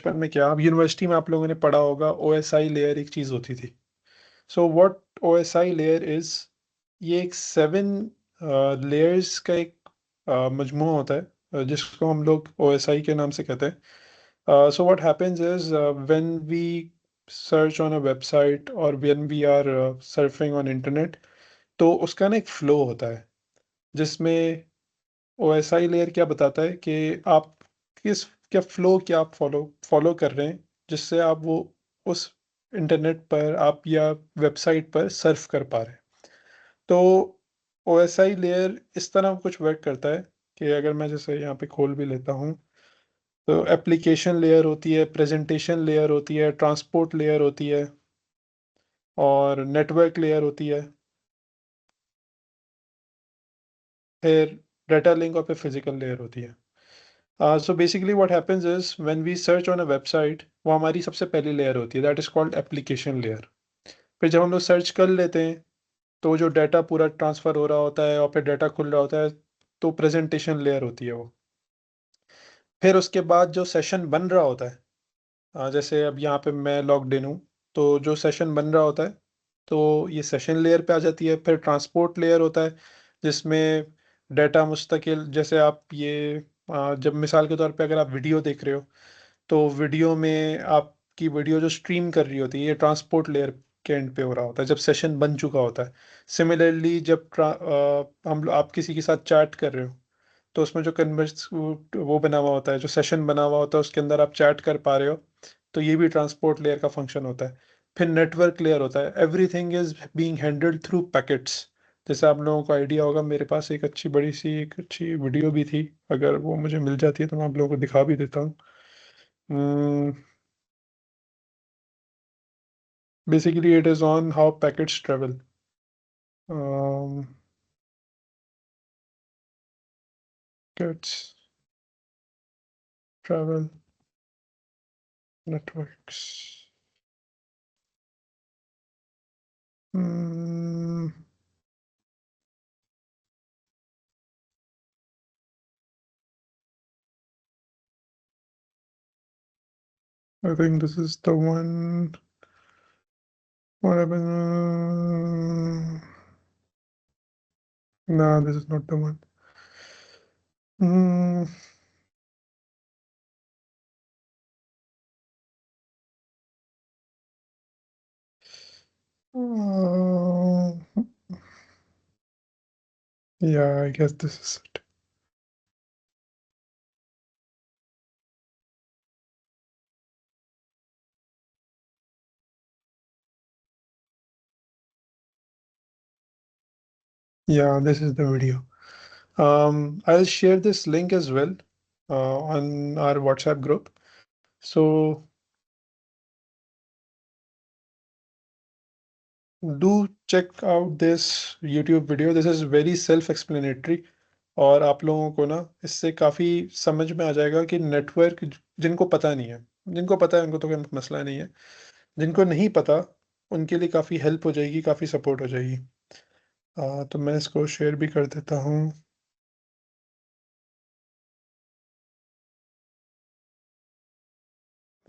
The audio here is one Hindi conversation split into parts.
बचपन में क्या, अब यूनिवर्सिटी में आप लोगों ने पढ़ा होगा, ओएसआई लेयर एक चीज़ होती थी। So what OSI layer is, ये एक 7 लेयर्स का एक मजमूआ होता है, जिसको हम लोग ओएसआई के नाम से कहते हैं। So what happens is, when we search on a website और when we are surfing on internet, तो उसका ना एक फ्लो होता है, जिसमें ओएसआई लेयर क्या बताता है कि आप किस क्या फ्लो क्या आप फॉलो फॉलो कर रहे हैं, जिससे आप वो उस इंटरनेट पर आप या वेबसाइट पर सर्फ कर पा रहे हैं। तो ओएसआई लेयर इस तरह कुछ वर्क करता है कि अगर मैं जैसे यहाँ पे खोल भी लेता हूँ, तो एप्लीकेशन लेयर होती है, प्रेजेंटेशन लेयर होती है, ट्रांसपोर्ट लेयर होती है और नेटवर्क लेयर होती है, फिर डाटा लिंक और फिर फिजिकल लेयर होती है। So basically what happens is when we search on a website, वो हमारी सबसे पहली लेयर होती है, that is called application layer. फिर जब हम लोग सर्च कर लेते हैं, तो जो डाटा पूरा ट्रांसफ़र हो रहा होता है और फिर डाटा खुल रहा होता है, तो प्रेजेंटेशन लेयर होती है वो। फिर उसके बाद जो सेशन बन रहा होता है, जैसे अब यहाँ पे मैं लॉग्ड इन हूँ, तो जो सेशन बन रहा होता है, तो ये सेशन लेयर पे आ जाती है। फिर ट्रांसपोर्ट लेयर होता है, जिसमें डाटा मुस्तकिल, जैसे आप ये जब मिसाल के तौर पे अगर आप वीडियो देख रहे हो, तो वीडियो में आपकी वीडियो जो स्ट्रीम कर रही होती है, ये ट्रांसपोर्ट लेयर के एंड पे हो रहा होता है, जब सेशन बन चुका होता है। सिमिलरली जब आप किसी के साथ चैट कर रहे हो, तो उसमें जो कन्वर्स वो बना हुआ होता है, जो सेशन बना हुआ होता है, उसके अंदर आप चैट कर पा रहे हो, तो ये भी ट्रांसपोर्ट लेयर का फंक्शन होता है। फिर नेटवर्क लेयर होता है, everything is being handled through packets. जैसे आप लोगों को आइडिया होगा, मेरे पास एक अच्छी बड़ी-सी एक अच्छी वीडियो भी थी, अगर वो मुझे मिल जाती है तो मैं आप लोगों को दिखा भी देता हूँ। उम, basically it is on how packets travel. Um, Packets travel networks. Mm, I think this is the one. What happened? No, this is not the one. Mm, uh, yeah, I guess this is it. Yeah, this is the video. I'll share this link as well on our WhatsApp group. So do check out this YouTube video. This is very self-explanatory और आप लोगों को ना इससे काफ़ी समझ में आ जाएगा कि नेटवर्क जिनको पता नहीं है, जिनको पता है उनको तो कोई मसला नहीं है, जिनको नहीं पता उनके लिए काफ़ी हेल्प हो जाएगी, काफ़ी सपोर्ट हो जाएगी। तो मैं इसको शेयर भी कर देता हूँ।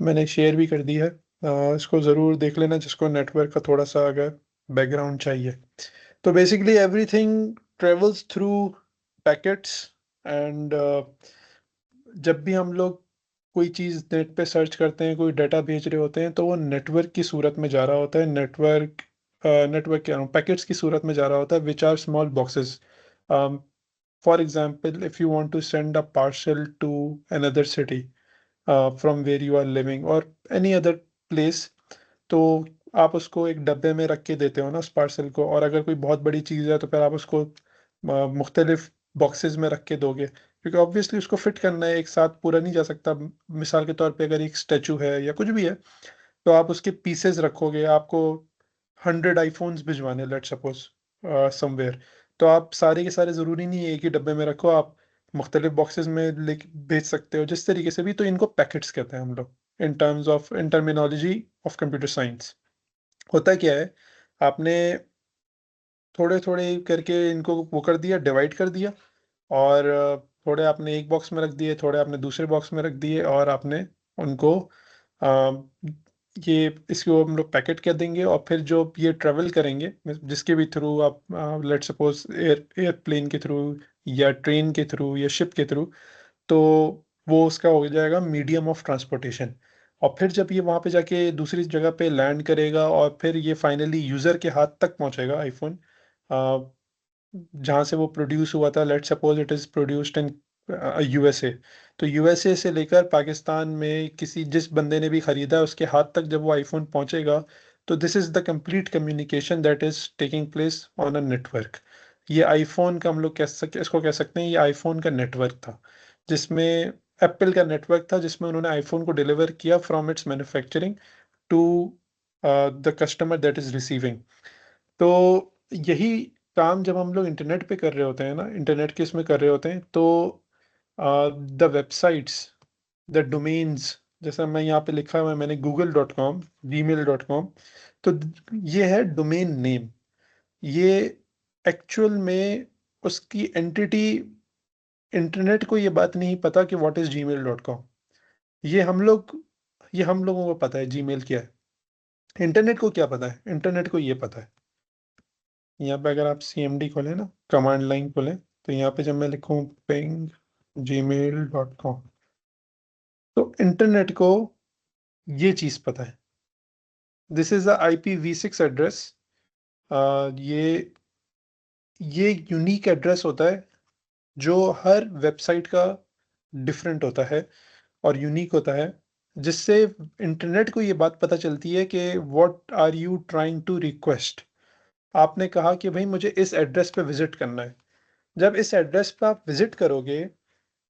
मैंने शेयर भी कर दी है। इसको ज़रूर देख लेना जिसको नेटवर्क का थोड़ा-सा अगर बैकग्राउंड चाहिए। तो basically everything travels through packets and जब भी हम लोग कोई चीज़ नेट पे सर्च करते हैं, कोई डाटा भेज रहे होते हैं, तो वो नेटवर्क की सूरत में जा रहा होता है। नेटवर्क कह रहा हूँ, पैकेट्स की सूरत में जा रहा होता है, which are small boxes. For example, if you want to send a parcel to another city from where you are living और एनी अदर प्लेस, तो आप उसको एक डब्बे में रख के देते हो ना उस पार्सल को, और अगर कोई बहुत बड़ी चीज़ है तो फिर आप उसको मुख्तलिफ बॉक्सेस में रख के दोगे, क्योंकि ऑब्वियसली उसको फिट करना है, एक साथ पूरा नहीं जा सकता। मिसाल के तौर पे अगर एक स्टैचू है या कुछ भी है, तो आप उसके पीसेस रखोगे। आपको 100 आईफोन्स भिजवाने, लेट्स सपोज समवेयर, तो आप सारे के सारे ज़रूरी नहीं है एक ही डब्बे में रखो, आप मुख्तलिफ बॉक्सेस में लेके भेज सकते हो, जिस तरीके से भी। तो इनको पैकेट्स कहते हैं हम लोग, इन टर्मिनोलॉजी ऑफ कंप्यूटर साइंस। होता क्या है, आपने थोड़े-थोड़े करके इनको वो कर दिया, डिवाइड कर दिया, और थोड़े आपने एक बॉक्स में रख दिए, थोड़े आपने दूसरे बॉक्स में रख दिए, और आपने उनको ये इसको हम लोग पैकेट कह देंगे, और फिर जो ये ट्रेवल करेंगे जिसके भी थ्रू आप, लेट सपोज एयरप्लेन के थ्रू या ट्रेन के थ्रू या शिप के थ्रू, तो वो उसका हो जाएगा मीडियम ऑफ ट्रांसपोर्टेशन। और फिर जब ये वहाँ पे जाके दूसरी जगह पे लैंड करेगा और फिर ये फाइनली यूज़र के हाथ तक पहुँचेगा आईफोन, जहाँ से वो प्रोड्यूस हुआ था, let suppose it is produced in USA, तो यूएसए से लेकर पाकिस्तान में किसी जिस बंदे ने भी खरीदा उसके हाथ तक जब वो आईफोन पहुंचेगा, तो this is the complete communication that is taking place on a network. ये आईफोन का हम लोग इसको कह सकते हैं, ये आईफोन का नेटवर्क था, जिसमें एप्पल का नेटवर्क था, जिसमें उन्होंने आईफोन को डिलीवर किया from its manufacturing to the customer that is receiving. तो यही काम जब हम लोग इंटरनेट पे कर रहे होते हैं ना, इंटरनेट के इसमें कर रहे होते हैं, तो द वेबसाइट्स, द डोमेन्स, जैसा मैं यहाँ पे लिखा हुआ है मैंने google.com, gmail.com, तो ये है डोमेन नेम। ये एक्चुअल में उसकी एंटिटी, इंटरनेट को ये बात नहीं पता कि व्हाट इज gmail.com। ये हम लोग ये हम लोगों को पता है जीमेल क्या है। इंटरनेट को क्या पता है? इंटरनेट को ये पता है। यहाँ पे अगर आप CMD खोलें ना, कमांड लाइन खोलें, तो यहाँ पे जब मैं लिखूँ पिंग gmail.com, तो इंटरनेट को ये चीज़ पता है। This is the IPv6 address. ये ये यूनिक एड्रेस होता है जो हर वेबसाइट का डिफरेंट होता है और यूनिक होता है, जिससे इंटरनेट को ये बात पता चलती है कि what are you trying to request. आपने कहा कि भाई मुझे इस एड्रेस पे विजिट करना है। जब इस एड्रेस पे आप विजिट करोगे,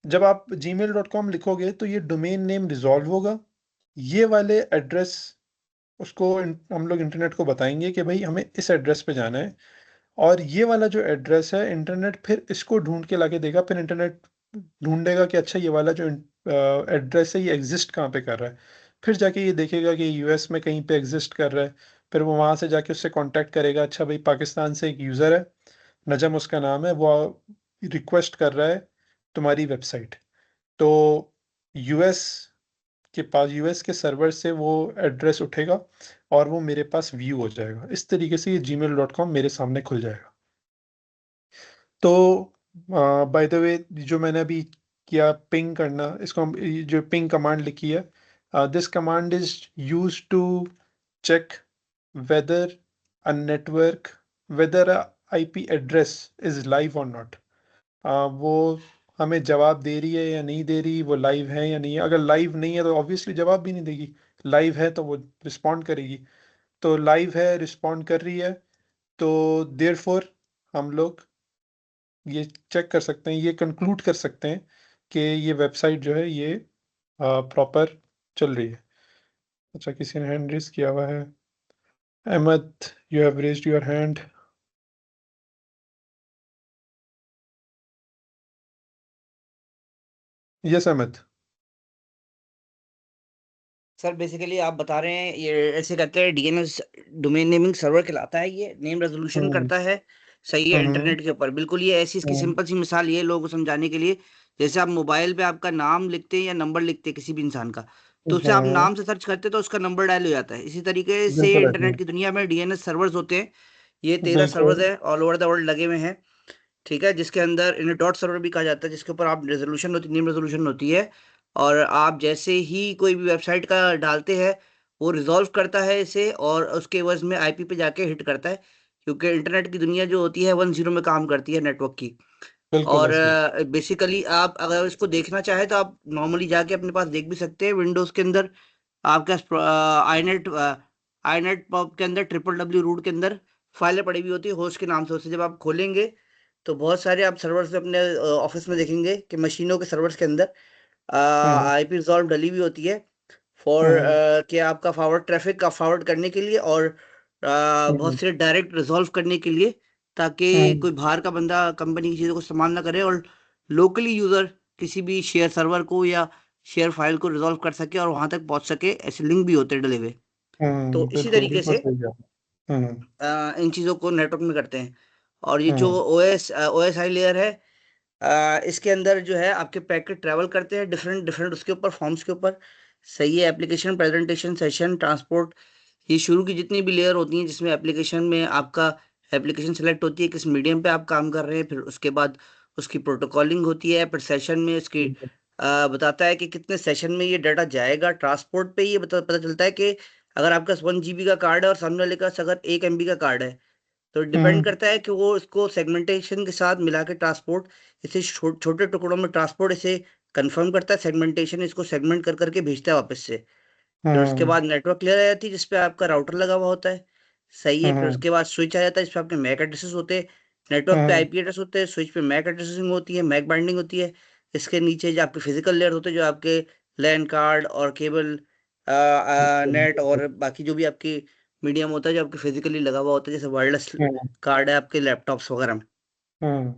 जब आप gmail.com लिखोगे, तो ये डोमेन नेम रिजॉल्व होगा। ये वाले एड्रेस, उसको हम लोग इंटरनेट को बताएंगे कि भाई हमें इस एड्रेस पे जाना है, और ये वाला जो एड्रेस है, इंटरनेट फिर इसको ढूंढ के लाके देगा। फिर इंटरनेट ढूंढेगा कि अच्छा ये वाला जो एड्रेस है ये एग्जिस्ट कहाँ पे कर रहा है। फिर जाके ये देखेगा कि यूएस में कहीं पे एग्जिस्ट कर रहा है। फिर वो वहाँ से जाके उससे कांटेक्ट करेगा, अच्छा भाई पाकिस्तान से एक यूज़र है, नजम उसका नाम है, वो रिक्वेस्ट कर रहा है तुम्हारी वेबसाइट। तो यूएस यूएस के सर्वर से वो एड्रेस उठेगा और वो मेरे पास व्यू हो जाएगा। इस तरीके से ये gmail.com मेरे सामने खुल जाएगा। तो बाय द वे, जो मैंने अभी किया पिंग करना, इसको ये जो पिंग कमांड लिखी है, this command is use to check whether a network, whether a IP address is live और नॉट। वो हमें जवाब दे रही है या नहीं दे रही, वो लाइव है या नहीं है। अगर लाइव नहीं है तो ऑब्वियसली जवाब भी नहीं देगी, लाइव है तो वो रिस्पॉन्ड करेगी। तो लाइव है, रिस्पॉन्ड कर रही है, तो देयरफॉर हम लोग ये चेक कर सकते हैं, ये कंक्लूड कर सकते हैं कि ये वेबसाइट जो है ये प्रॉपर चल रही है। अच्छा, किसी ने हैंड रेज किया हुआ है। Ahmad, you have raised your hand. Yes Ahmad. Sir basically आप बता रहे हैं ये ऐसे करते हैं, डीएनएस डोमेन नेमिंग सर्वर कहलाता है, ये नेम रेजोल्यूशन हम्म। करता है। सही है, हम्म। इंटरनेट के ऊपर बिल्कुल ये ऐसी इसकी हम्म। सिंपल सी मिसाल ये है लोगों को समझाने के लिए। जैसे आप मोबाइल पे आपका नाम लिखते हैं या नंबर लिखते हैं किसी भी इंसान का, तो उसे आप हम्म। नाम से सर्च करते हैं तो उसका नंबर डायल हो जाता है। इसी तरीके से बिल्कुल ऐसे इंटरनेट की दुनिया में डीएनएस सर्वर्स होते हैं। ये 13 सर्वर्स बिल्कुल। है, ऑल ओवर द वर्ल्ड लगे हुए हैं। ठीक है, जिसके अंदर इन्हें डॉट सर्वर भी कहा जाता है, जिसके ऊपर आप रेजोल्यूशन होती नेम रेजोल्यूशन होती है। और आप जैसे ही कोई भी वेबसाइट का डालते हैं, वो रिजॉल्व करता है इसे और उसके एवज में आईपी पे जाके हिट करता है। क्योंकि इंटरनेट की दुनिया जो होती है 1-0 में काम करती है नेटवर्क की। बिल्कुल और ऐसे ही। बेसिकली आप अगर इसको देखना चाहें तो आप नॉर्मली जाके अपने पास देख भी सकते हैं विंडोज के अंदर। आपके पास आई नेट पॉप के अंदर WWW रूट के अंदर फाइलें पड़ी हुई होती है होस्ट के नाम से। उसे जब आप खोलेंगे तो बहुत सारे आप सर्वर्स अपने ऑफिस में देखेंगे कि मशीनों के सर्वर्स के अंदर हम्म। आईपी रिजॉल्व डली हुई होती है फॉर हम्म। कि आपका फॉरवर्ड ट्रैफिक का फॉरवर्ड करने के लिए, और बहुत हम्म। से डायरेक्ट रिजॉल्व करने के लिए, ताकि हम्म। कोई बाहर का बंदा कंपनी की चीज़ों को इस्तेमाल ना करे और लोकली यूज़र किसी भी शेयर सर्वर को या शेयर फाइल को रिजॉल्व कर सके और वहां तक पहुंच सके। ऐसे लिंक भी होते हैं डले हुए। तो इसी बिल्कुल तरीके बिल्कुल से सही कहा। हम्म। इन चीज़ों को नेटवर्क में करते हैं। और ये जो हम्म। OSI लेयर है, इसके अंदर जो है आपके पैकेट ट्रैवल करते हैं डिफरेंट डिफरेंट उसके ऊपर फॉर्म्स के ऊपर। सही है। एप्लीकेशन, प्रेजेंटेशन, सेशन, ट्रांसपोर्ट, ये शुरू की जितनी भी लेयर होती हैं जिसमें एप्लीकेशन में आपका एप्लीकेशन सेलेक्ट होती है, किस मीडियम पे आप काम कर रहे हैं, फिर उसके बाद उसकी प्रोटोकॉलिंग होती है, फिर सेशन में उसकी बिल्कुल। बताता है कि कितने सेशन में ये डाटा जाएगा। ट्रांसपोर्ट पे ये पता चलता है कि अगर आपका 1 GB का कार्ड है और सामने वाले का अगर 1 MB का कार्ड है, तो डिपेंड हम्म करता है कि वो इसको सेगमेंटेशन के साथ मिला के ट्रांसपोर्ट, इसे छोटे टुकड़ों में ट्रांसपोर्ट इसे कंफर्म करता है, सेगमेंटेशन इसको सेगमेंट कर करके भेजता है वापस से। फिर उसके हम्म बाद नेटवर्क लेयर आ जाती है जिसपे आपका राउटर लगा हुआ होता है। सही है। फिर हम्म उसके बाद स्विच आ जाता है जिसपे आपके मैक एड्रेसेस होते हैं। नेटवर्क पे हम्म आईपी एड्रेस होते हैं, स्विच पे मैक एड्रेसिंग होती है, मैक बाइंडिंग होती है। इसके नीचे जो आपके फिजिकल लेयर होते हैं, जो आपके लैन कार्ड और केबल, नेट और बाकी जो भी आपकी मीडियम होता है जो आपके फिजिकली लगा हुआ होता है, जैसे वायरलेस हम्म कार्ड है आपके लैपटॉप्स वगैरह में। हम्म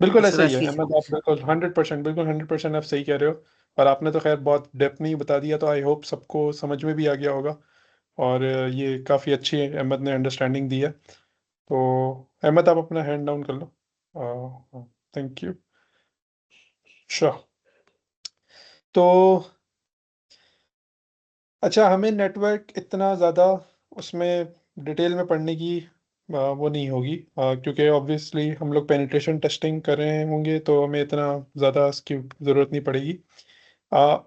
बिल्कुल इस ऐसा तरह ही है इसकी अहमद, आप बिल्कुल 100%, बिल्कुल 100% आप सही कह रहे हो। और आपने तो खैर बहुत डेप्थ में ही बता दिया, तो आई होप सबको समझ में भी आ गया होगा। और ये काफ़ी अच्छी है, अहमद ने अंडरस्टैंडिंग दी है। तो अहमद आप अपना हैंड डाउन कर लो। Thank you. श्योर। तो अच्छा, हमें नेटवर्क इतना ज़्यादा उसमें डिटेल में पढ़ने की वो नहीं होगी, क्योंकि ऑब्वियसली हम लोग पेनिट्रेशन टेस्टिंग कर रहे होंगे, तो हमें इतना ज़्यादा इसकी ज़रूरत नहीं पड़ेगी। आ,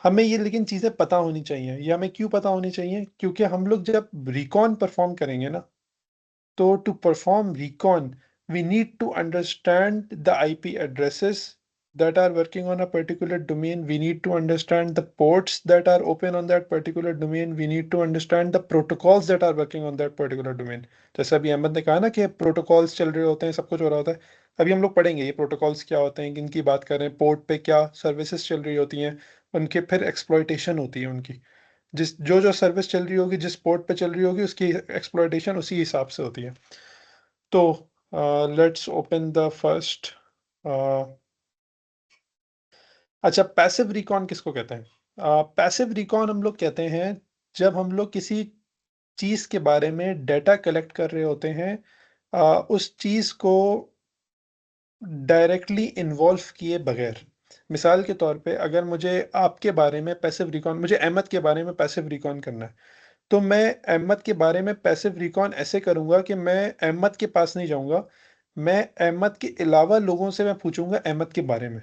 हमें ये लेकिन चीज़ें पता होनी चाहिए। ये हमें क्यों पता होनी चाहिए? क्योंकि हम लोग जब रिकॉन परफॉर्म करेंगे ना, so to perform recon, we need to understand the IP addresses that are working on a particular domain. We need to understand the ports that are open on that particular domain. We need to understand the protocols that are working on that particular domain. जैसे अभी अहमद ने कहा ना कि प्रोटोकॉल्स चल रहे होते हैं, सब कुछ हो रहा होता है। अभी हम लोग पढ़ेंगे ये प्रोटोकॉल्स क्या होते हैं, किनकी बात कर रहे हैं, पोर्ट पे क्या सर्विसेज चल रही होती हैं, उनके फिर एक्सप्लॉयटेशन होती है उनकी। जिस जो जो सर्विस चल रही होगी, जिस पोर्ट पे चल रही होगी, उसकी एक्सप्लॉयटेशन उसी हिसाब से होती है। तो लेट्स ओपन द फर्स्ट। अच्छा, पैसिव रिकॉन किसको कहते हैं? पैसिव रिकॉन हम लोग कहते हैं जब हम लोग किसी चीज के बारे में डेटा कलेक्ट कर रहे होते हैं, उस चीज को डायरेक्टली इन्वॉल्व किए बगैर। मिसाल के तौर पे अगर मुझे आपके बारे में पैसिव रिकॉन, मुझे अहमद के बारे में पैसिव रिकॉन करना है, तो मैं अहमद के बारे में पैसिव रिकॉन ऐसे करूंगा कि मैं अहमद के पास नहीं जाऊंगा। मैं अहमद के अलावा लोगों से मैं पूछूंगा अहमद के बारे में।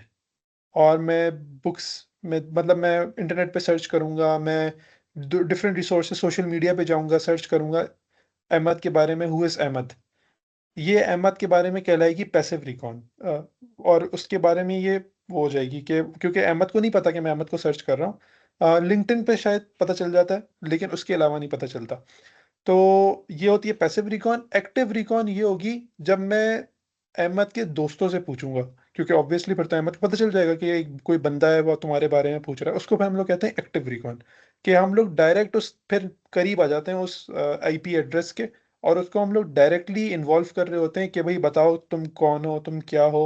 और मैं बुक्स में, मतलब मैं इंटरनेट पे सर्च करूंगा, मैं डिफरेंट रिसोर्सेज सोशल मीडिया पे जाऊंगा, सर्च करूंगा अहमद के बारे में, हु इज़ अहमद। ये अहमद के बारे में कहलाएगी पैसिव रिकॉन। और उसके बारे में ये वो हो जाएगी कि क्योंकि अहमद को नहीं पता कि मैं अहमद को सर्च कर रहा हूँ। लिंक्डइन पे शायद पता चल जाता है, लेकिन उसके अलावा नहीं पता चलता। तो ये होती है पैसिव रिकॉन। एक्टिव रिकॉन ये होगी जब मैं अहमद के दोस्तों से पूछूंगा, क्योंकि ऑब्वियसली फिर तो अहमद को पता चल जाएगा कि कोई बंदा है वो तुम्हारे बारे में पूछ रहा है। उसको फिर हम लोग कहते हैं एक्टिव रिकॉन। कि हम लोग डायरेक्ट उस फिर करीब आ जाते हैं उस आईपी एड्रेस के, और उसको हम लोग डायरेक्टली इन्वॉल्व कर रहे होते हैं कि भाई बताओ तुम कौन हो, तुम क्या हो।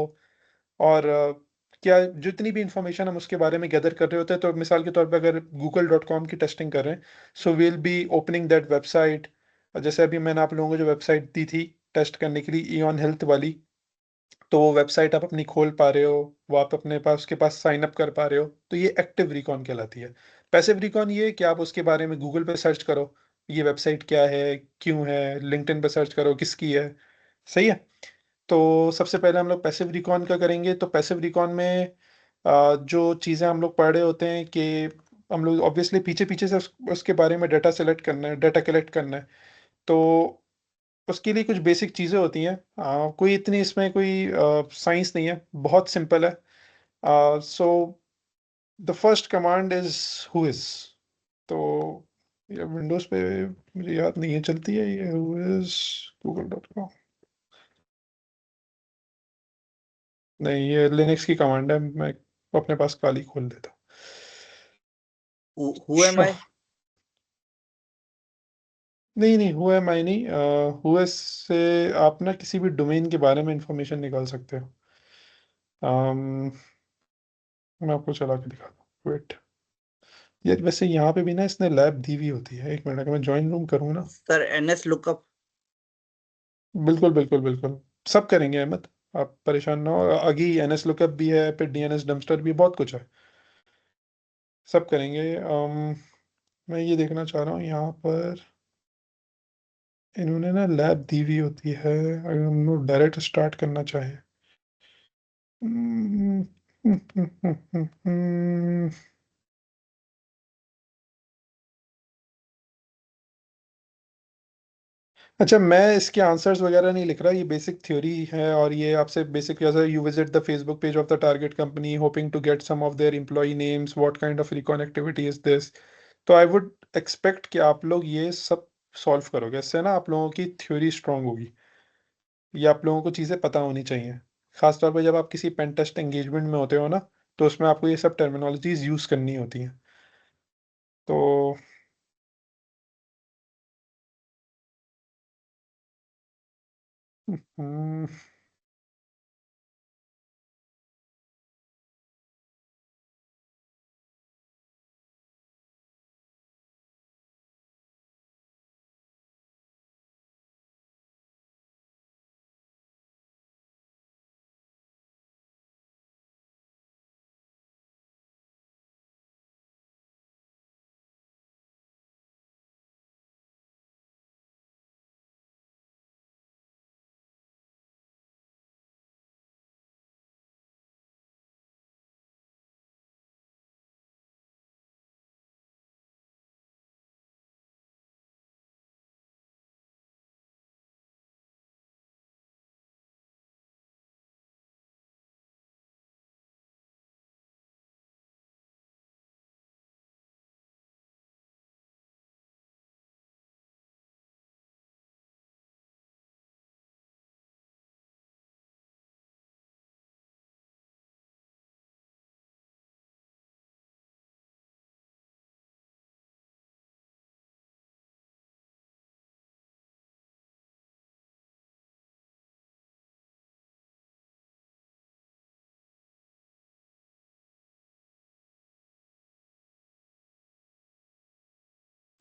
और क्या जितनी भी इंफॉर्मेशन हम उसके बारे में गैदर कर रहे होते हैं। तो मिसाल के तौर पे अगर google.com की टेस्टिंग कर रहे हैं, so we'll be opening that website. जैसे अभी मैंने आप लोगों को जो वेबसाइट दी थी टेस्ट करने के लिए, ईऑन हेल्थ वाली, तो वो वेबसाइट आप अपनी खोल पा रहे हो, वो आप अपने पास उसके पास साइन अप कर पा रहे हो, तो ये एक्टिव रिकॉन कहलाती है। पैसिव रिकॉन ये है कि आप उसके बारे में गूगल पे सर्च करो, ये वेबसाइट क्या है, क्यों है, लिंक्डइन पे सर्च करो किसकी है। सही है। तो सबसे पहले हम लोग पैसिव रिकॉन का करेंगे। तो पैसिव रिकॉन में जो चीज़ें हम लोग पढ़ रहे होते हैं कि हम लोग ऑब्वियसली पीछे पीछे से उसके बारे में डाटा सेलेक्ट करना है, डाटा कलेक्ट करना है। तो उसके लिए कुछ बेसिक चीज़ें होती हैं। कोई इतनी इसमें कोई साइंस नहीं है, बहुत सिंपल है। So the first command is who is. तो ये विंडोज़ पे मुझे याद नहीं है चलती है ये हु इज google.com। नहीं, ये लिनक्स की कमांड है, मैं अपने पास काली खोल देता हूँ। Who am Sure। आई? नहीं नहीं, हुआ एम आई नहीं। हुआ से आप ना किसी भी डोमेन के बारे में इंफॉर्मेशन निकाल सकते हो। अम, मैं आपको चला के दिखाता हूँ, वेट। यार वैसे यहाँ पे भी ना इसने लैब दी हुई होती है। एक मिनट, अगर मैं ज्वाइन रूम करूँ ना। Sir NS lookup. बिल्कुल बिल्कुल बिल्कुल, सब करेंगे अहमद, आप परेशान ना हो। आगे एनएस लुकअप भी है, फिर डीएनएस डम्पस्टर भी, बहुत कुछ है। सब करेंगे। मैं ये देखना चाह रहा हूँ यहाँ पर इन्होंने ना लैब दी हुई होती है, अगर हम लोग डायरेक्ट स्टार्ट करना चाहें। हम्म, हम्म, हम्म, हम्म, हम्म, अच्छा, मैं इसके आंसर्स वगैरह नहीं लिख रहा, ये बेसिक थ्योरी है और ये आपसे बेसिक जैसा you visit the Facebook page of the target company hoping to get some of their employ names, what kind of recon activity is this. तो आई वुड एक्सपेक्ट कि आप लोग ये सब सॉल्व करोगे, इससे ना आप लोगों की थ्योरी स्ट्रांग होगी। ये आप लोगों को चीज़ें पता होनी चाहिए, खासतौर पर जब आप किसी पेन टेस्ट एंगेजमेंट में होते हो ना, तो उसमें आपको ये सब टर्मिनोलॉजीज यूज़ करनी होती हैं। तो हम्म,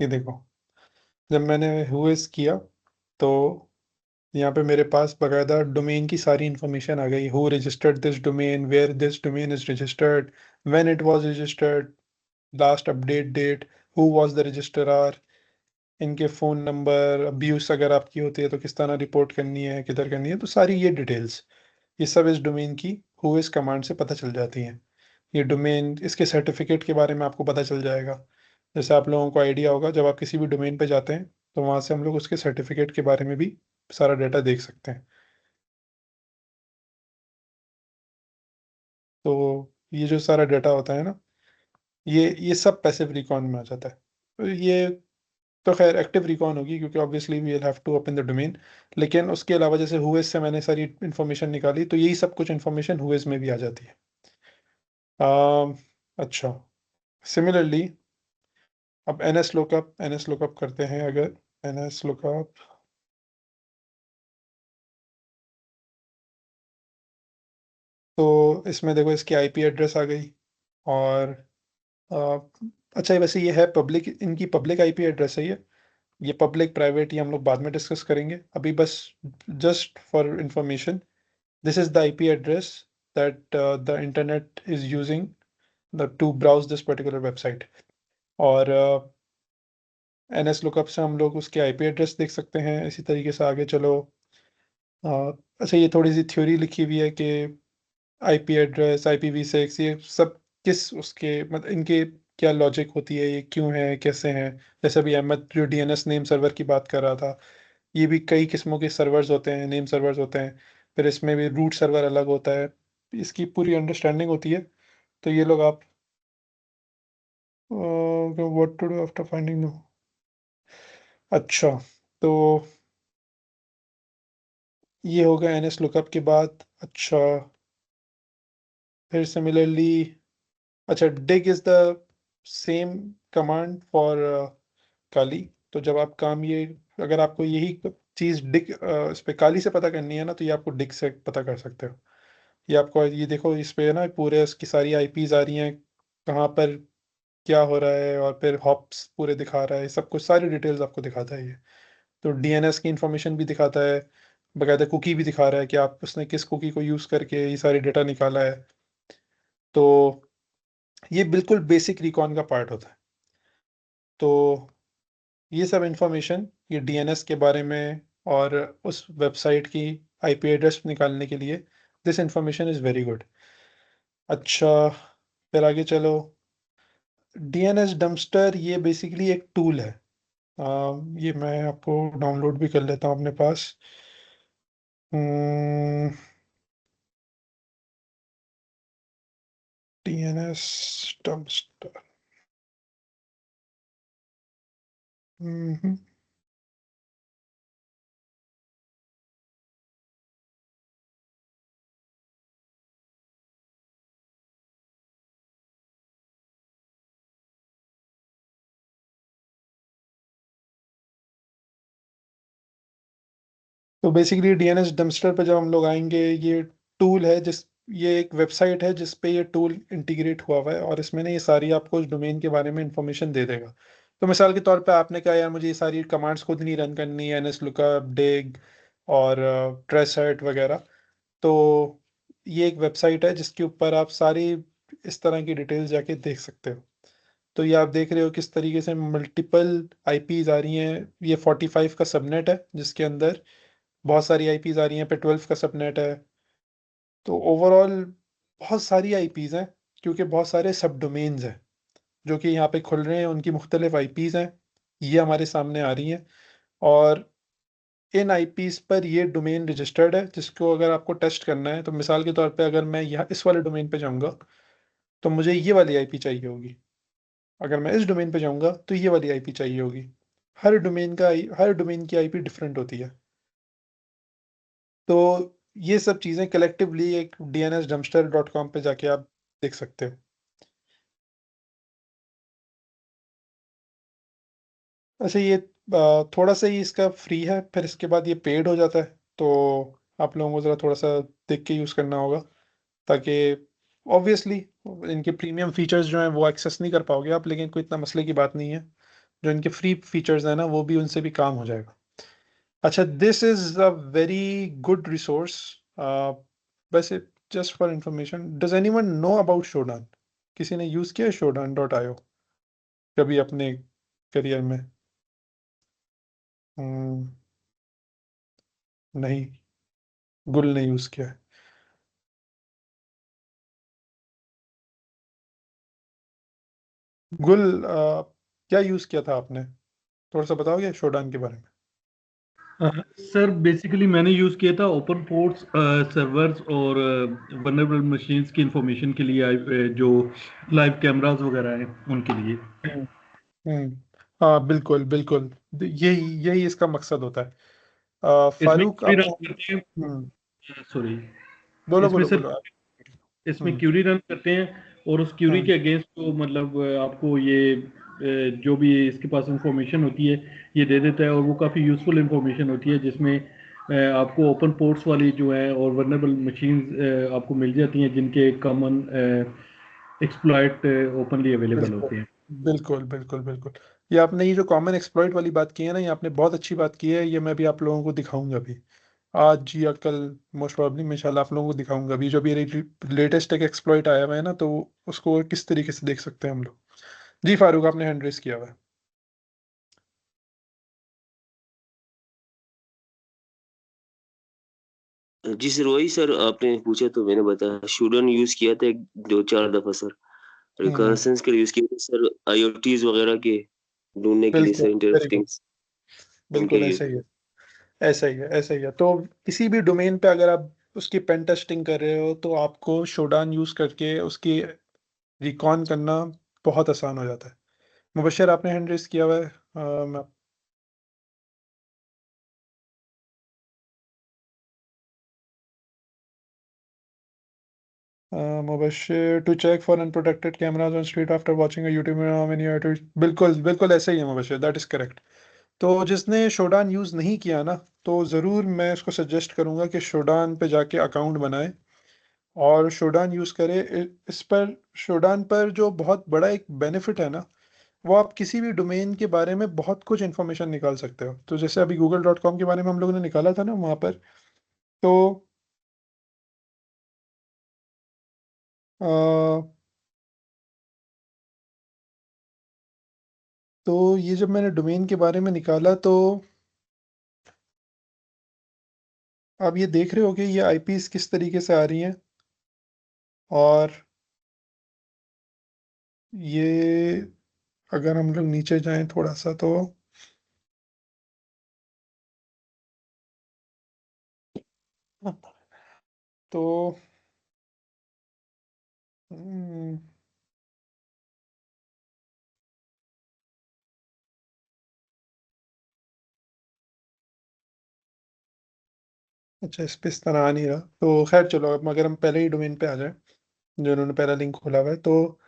ये देखो, जब मैंने हुएस किया तो यहाँ पे मेरे पास बकायदा डोमेन की सारी इंफॉर्मेशन आ गई, who registered this domain, where this domain is registered, when it was registered, last update date, who was the registrar, इनके फ़ोन नंबर, अब्यूज़ अगर आपकी होती है तो किस तरह रिपोर्ट करनी है, किधर करनी है, तो सारी ये डिटेल्स, ये सब इस डोमेन की whois कमांड से पता चल जाती हैं। ये डोमेन, इसके सर्टिफिकेट के बारे में आपको पता चल जाएगा। जैसे आप लोगों को आइडिया होगा, जब आप किसी भी डोमेन पे जाते हैं तो वहाँ से हम लोग उसके सर्टिफिकेट के बारे में भी सारा डेटा देख सकते हैं। तो ये जो सारा डेटा होता है ना, ये सब पैसिव रिकॉन में आ जाता है। तो ये तो खैर एक्टिव रिकॉन होगी, क्योंकि obviously we will have to open the domain. लेकिन उसके अलावा जैसे हुएस से मैंने सारी इन्फॉर्मेशन निकाली, तो यही सब कुछ इन्फॉर्मेशन हुएस में भी आ जाती है। अच्छा, सिमिलरली अब एनएस लुकअप करते हैं, अगर एनएस लुकअप, तो इसमें देखो इसकी आईपी एड्रेस आ गई। और अ, अच्छा, वैसे ये है पब्लिक, इनकी पब्लिक आईपी एड्रेस है ये पब्लिक प्राइवेट ये हम लोग बाद में डिस्कस करेंगे, अभी बस just for information, this is the IP address that the internet is using to browse this particular website। और NS lookup से हम लोग उसके IP एड्रेस देख सकते हैं। इसी तरीके से आगे चलो। अ, अच्छा, ये थोड़ी सी थ्योरी लिखी हुई है कि IP एड्रेस, IPv6, ये सब किस उसके मतलब इनके क्या लॉजिक होती है, ये क्यों है, कैसे हैं। जैसे अभी अहमद जो DNS नेम सर्वर की बात कर रहा था, ये भी कई किस्मों के सर्वर्स होते हैं, नेम सर्वर्स होते हैं। फिर इसमें भी रूट सर्वर अलग होता है, इसकी पूरी अंडरस्टैंडिंग होती है। तो ये लोग आप what to do after finding no. अच्छा, तो ये हो गया एनएस लुकअप के बाद। अच्छा, फिर सिमिलरली, अच्छा, dig is the same command for Kali. तो जब आप काम ये, अगर आपको यही चीज़ डिग इस पे काली से पता करनी है ना, तो ये आपको डिग से पता कर सकते हो। ये आपको, ये देखो इस पे ना पूरे इसकी सारी आईपीज आ रही हैं, कहाँ पर क्या हो रहा है, और फिर हॉप्स पूरे दिखा रहा है, सब कुछ सारी डिटेल्स आपको दिखाता है ये। तो डीएनएस की इंफॉर्मेशन भी दिखाता है, बकायदा कुकी भी दिखा रहा है कि आप उसने किस कुकी को यूज़ करके ये सारी डेटा निकाला है। तो ये बिल्कुल बेसिक रिकॉन का पार्ट होता है। तो ये सब इंफॉर्मेशन ये डीएनएस के बारे में और उस वेबसाइट की आईपी एड्रेस निकालने के लिए this information is very good. अच्छा, फिर आगे चलो। डीएनएस डंपस्टर ये बेसिकली एक टूल है। ये मैं आपको डाउनलोड भी कर लेता हूँ अपने पास। DNS dumpster. तो बेसिकली डीएनएस डंपस्टर पे जब हम लोग आएंगे, ये टूल है ये एक वेबसाइट है जिस पे ये टूल इंटीग्रेट हुआ है और इसमें ना ये सारी आपको उस डोमेन के बारे में इंफॉर्मेशन दे देगा। तो मिसाल के तौर पे आपने कहा यार मुझे ये सारी कमांड्स खुद नहीं रन करनी है, एनएस लुकअप, डिग और ट्रेसहर्ट वगैरह। तो ये एक वेबसाइट है जिसके ऊपर आप सारी इस तरह की डिटेल्स जाके देख सकते हो। तो ये आप देख रहे हो किस तरीके से मल्टीपल आईपीज आ रही हैं। ये 45 का सबनेट है जिसके अंदर बहुत सारी आईपीज आ रही हैं, पे 12 का सबनेट है। तो ओवरऑल बहुत सारी आईपीज हैं क्योंकि बहुत सारे सब डोमेन्स हैं जो कि यहाँ पे खुल रहे हैं, उनकी मुख्तलिफ आईपीज हैं, ये हमारे सामने आ रही हैं। और इन आईपीज पर ये डोमेन रजिस्टर्ड है जिसको अगर आपको टेस्ट करना है, तो मिसाल के तौर पे अगर मैं यहाँ इस वाले डोमेन पे जाऊँगा तो मुझे ये वाली आईपी चाहिए होगी। अगर मैं इस डोमेन पे जाऊँगा तो ये वाली आईपी चाहिए होगी। हर डोमेन की आईपी डिफरेंट होती है। तो ये सब चीज़ें कलेक्टिवली एक dnsdumpster.com पे जाके आप देख सकते हो। अच्छा, ये थोड़ा-सा ही इसका फ्री है, फिर इसके बाद ये पेड हो जाता है। तो आप लोगों को ज़रा थोड़ा-सा देख के यूज़ करना होगा, ताकि ऑब्वियसली इनके प्रीमियम फीचर्स जो हैं वो एक्सेस नहीं कर पाओगे आप, लेकिन कोई इतना मसले की बात नहीं है। जो इनके फ्री फीचर्स हैं ना, वो भी उनसे भी काम हो जाएगा। अच्छा, this is a very good resource. वैसे just for information, does anyone know about Shodan? किसी ने यूज़ किया है shodan.io कभी अपने करियर में? हुँ, नहीं, गुल ने यूज़ किया है। गुल, क्या यूज़ किया था आपने? थोड़ा-सा बताओगे शोडान के बारे में? सर बेसिकली मैंने यूज़ किया था ओपन पोर्ट्स सर्वर्स और वल्नरेबल मशीन्स की इंफॉर्मेशन के लिए जो लाइव कैमरास वगैरह हैं उनके लिए। हुँ, हुँ। हाँ, बिल्कुल, बिल्कुल। द यही यही इसका मकसद होता है। इसमें फ़ारूक क्यूरी रन आपने करते हैं, हुँ, सॉरी, बोलो, इसमें बोलो, सर बोलो आप। इसमें हुँ, क्यूरी रन करते हैं और उस क्यूरी हुँ, के अगेंस्ट तो मतलब आपको ये जो भी इसके पास इंफॉर्मेशन होती है ये दे देता है और वो काफ़ी यूज़फुल इंफॉर्मेशन होती है जिसमें आपको ओपन पोर्ट्स वाली जो है और वर्नेबल मशीन्स आपको मिल जाती हैं जिनके कॉमन एक्सप्लॉइट ओपनली अवेलेबल बिल्कुल, होते हैं। बिल्कुल, बिल्कुल, बिल्कुल। ये जो कॉमन एक्सप्लॉइट वाली बात की है ना, ये आपने बहुत अच्छी बात की है, ये मैं भी आप लोगों को दिखाऊँगा भी। आज या कल मोस्ट प्रोबेबली मैं इंशाल्लाह आप लोगों को दिखाऊँगा अभी, जो अभी लेटेस्ट एक एक्सप्लॉइट आया हुआ है ना, तो उसको किस तरीके से देख सकते हैं हम लोग। जी, फ़ारूक आपने हैंड रेज़ किया हुआ है। जी सर, वही सर आपने पूछा तो मैंने बताया शूडन यूज़ किया था 2-4 दफ़ा सर। हुँ, रिकॉर्सेंस के लिए यूज़ किया था सर, आईओटीज़ वगैरह के ढूँढने के लिए बिल्कुल, sir, internet of very good. Things उनके बिल्कुल लिए। ऐसा ही है, ऐसा ही है, ऐसा ही है। तो किसी भी डोमेन पे अगर आप उसकी पेन टेस्टिंग कर रहे हो, तो आपको शोडान यूज़ करके उसकी रिकॉन करना बहुत आसान हो जाता है। मुबश्शिर आपने हैंड रेज़ किया हुआ है। मैं Mubashshir to check for unprotected cameras on street after watching a YouTube video how many are. बिल्कुल, बिल्कुल ऐसा ही है मुबश्शिर, दैट इज़ करेक्ट। तो जिसने शोडान यूज़ नहीं किया ना, तो ज़रूर मैं उसको सजेस्ट करूँगा कि शोडान पे जाके अकाउंट बनाए और शोडान यूज़ करे। इस पर शोडान पर जो बहुत बड़ा एक बेनिफिट है ना, वो आप किसी भी डोमेन के बारे में बहुत कुछ इन्फॉर्मेशन निकाल सकते हो। तो जैसे अभी गूगल.com के बारे में हम लोगों ने निकाला था ना वहाँ पर, तो अ तो ये जब मैंने डोमेन के बारे में निकाला तो आप ये देख रहे हो कि ये आईपीज किस तरीके से आ रही हैं, और ये अगर हम लोग नीचे जाएं थोड़ा सा तो हम्म, अच्छा इस पे इस तरह आ नहीं रहा, तो खैर चलो, अब अगर हम पहले ही डोमेन पे आ जाए जो उन्होंने पहला लिंक खोला हुआ है, तो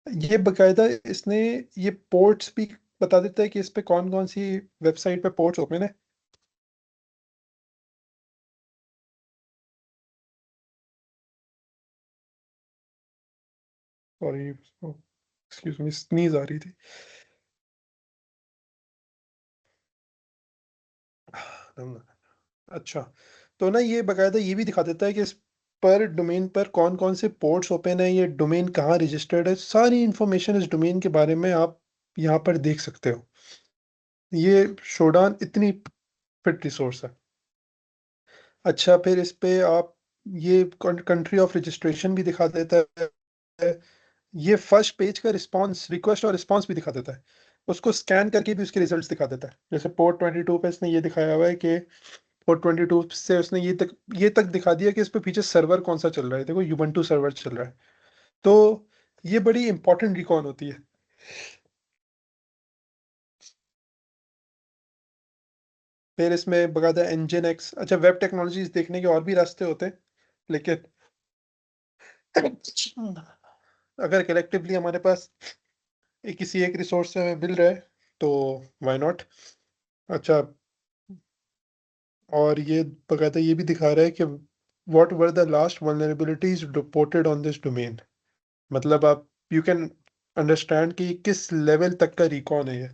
ये बकायदा इसने ये पोर्ट्स भी बता देता है कि इस पे कौन कौन सी वेबसाइट पे पोर्ट्स ओपन है। सॉरी, एक्सक्यूज मी, स्नीज आ रही थी। अच्छा, तो ना ये बकायदा ये भी दिखा देता है कि इस पर डोमेन पर कौन कौन से पोर्ट्स ओपन है, ये डोमेन कहाँ रजिस्टर्ड है, सारी इंफॉर्मेशन इस डोमेन के बारे में आप यहाँ पर देख सकते हो। ये शोडान इतनी फिट रिसोर्स है। अच्छा, फिर इस पे आप ये कंट्री ऑफ रजिस्ट्रेशन भी दिखा देता है। ये फर्स्ट पेज का रिस्पांस, रिक्वेस्ट और रिस्पांस भी दिखा देता है। उसको स्कैन करके भी उसके रिजल्ट्स दिखा देता है। जैसे पोर्ट 22 पे इसने ये दिखाया हुआ है कि पोर्ट 22 से उसने ये तक दिखा दिया कि इस पे पीछे सर्वर कौन सा चल रहा है। देखो यूबंटू सर्वर चल रहा है। तो ये बड़ी इंपॉर्टेंट रिकॉन होती है। फिर इसमें बकायदा इंजन एक्स, अच्छा वेब टेक्नोलॉजीज देखने के और भी रास्ते होते हैं, लेकिन अगर कलेक्टिवली हमारे पास किसी एक रिसोर्स से हमें मिल रहा है तो व्हाई नॉट। अच्छा, और ये बकायदा ये भी दिखा रहा है कि what were the last vulnerabilities reported on this domain. मतलब आप यू कैन अंडरस्टैंड कि किस लेवल तक का रिकॉन है ये।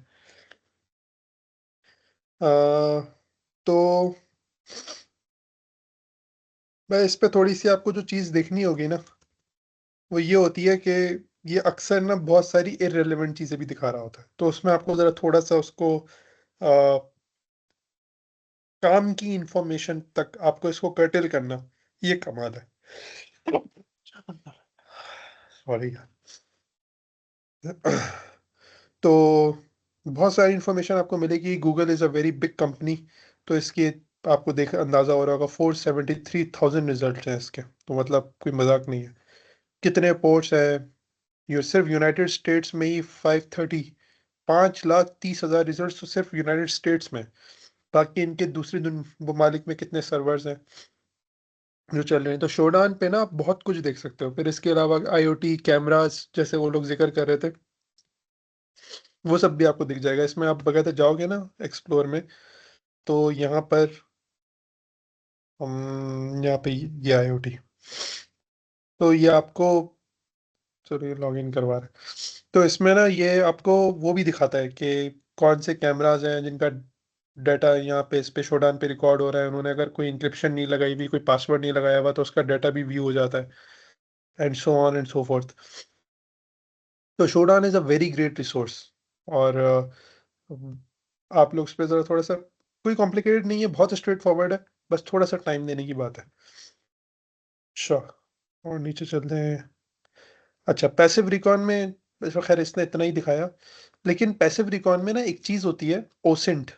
तो मैं इस पे थोड़ी सी आपको जो चीज़ देखनी होगी ना, वो ये होती है कि ये अक्सर ना बहुत सारी इररिलेवेंट चीज़ें भी दिखा रहा होता है, तो उसमें आपको ज़रा थोड़ा सा उसको काम की इंफॉर्मेशन तक आपको इसको कर्टेल करना, ये कमाल है। सॉरी तो बहुत सारी इंफॉर्मेशन आपको मिलेगी। Google is a very big company, तो इसकी आपको देख अंदाज़ा हो रहा होगा 473,000 रिजल्ट हैं इसके, तो मतलब कोई मजाक नहीं है। कितने पोर्ट्स हैं, ये सिर्फ यूनाइटेड स्टेट्स में ही 5,30,000 रिजल्ट तो सिर्फ यूनाइटेड स्टेट्स में। बाकी इनके दूसरे ममालिक में कितने सर्वर्स हैं जो चल रहे हैं। तो शोडान पे ना आप बहुत कुछ देख सकते हो। फिर इसके अलावा आईओटी कैमरास जैसे वो लोग जिक्र कर रहे थे, वो सब भी आपको दिख जाएगा इसमें। आप बगैर जाओगे ना एक्सप्लोर में, तो यहाँ पर हम यहाँ पे ये आईओटी, तो ये आपको, चलो लॉग इन करवा रहे हैं। तो इसमें ना ये आपको वो भी दिखाता है कि कौन से कैमराज हैं जिनका डाटा यहाँ पे इस पे शोडान पे रिकॉर्ड हो रहा है। उन्होंने अगर कोई इंक्रिप्शन नहीं लगाई हुई, कोई पासवर्ड नहीं लगाया हुआ, तो उसका डाटा भी व्यू हो जाता है, and so on and so forth. तो Shodan is a very great resource. और आप लोग उस पर ज़रा थोड़ा सा, कोई कॉम्प्लिकेटेड नहीं है, बहुत स्ट्रेट फॉरवर्ड है, बस थोड़ा सा टाइम देने की बात है। अच्छा, और नीचे चलते हैं। अच्छा, पैसिव रिकॉन में इस खैर इसने इतना ही दिखाया, लेकिन पैसिव रिकॉन में ना एक चीज़ होती है, OSINT.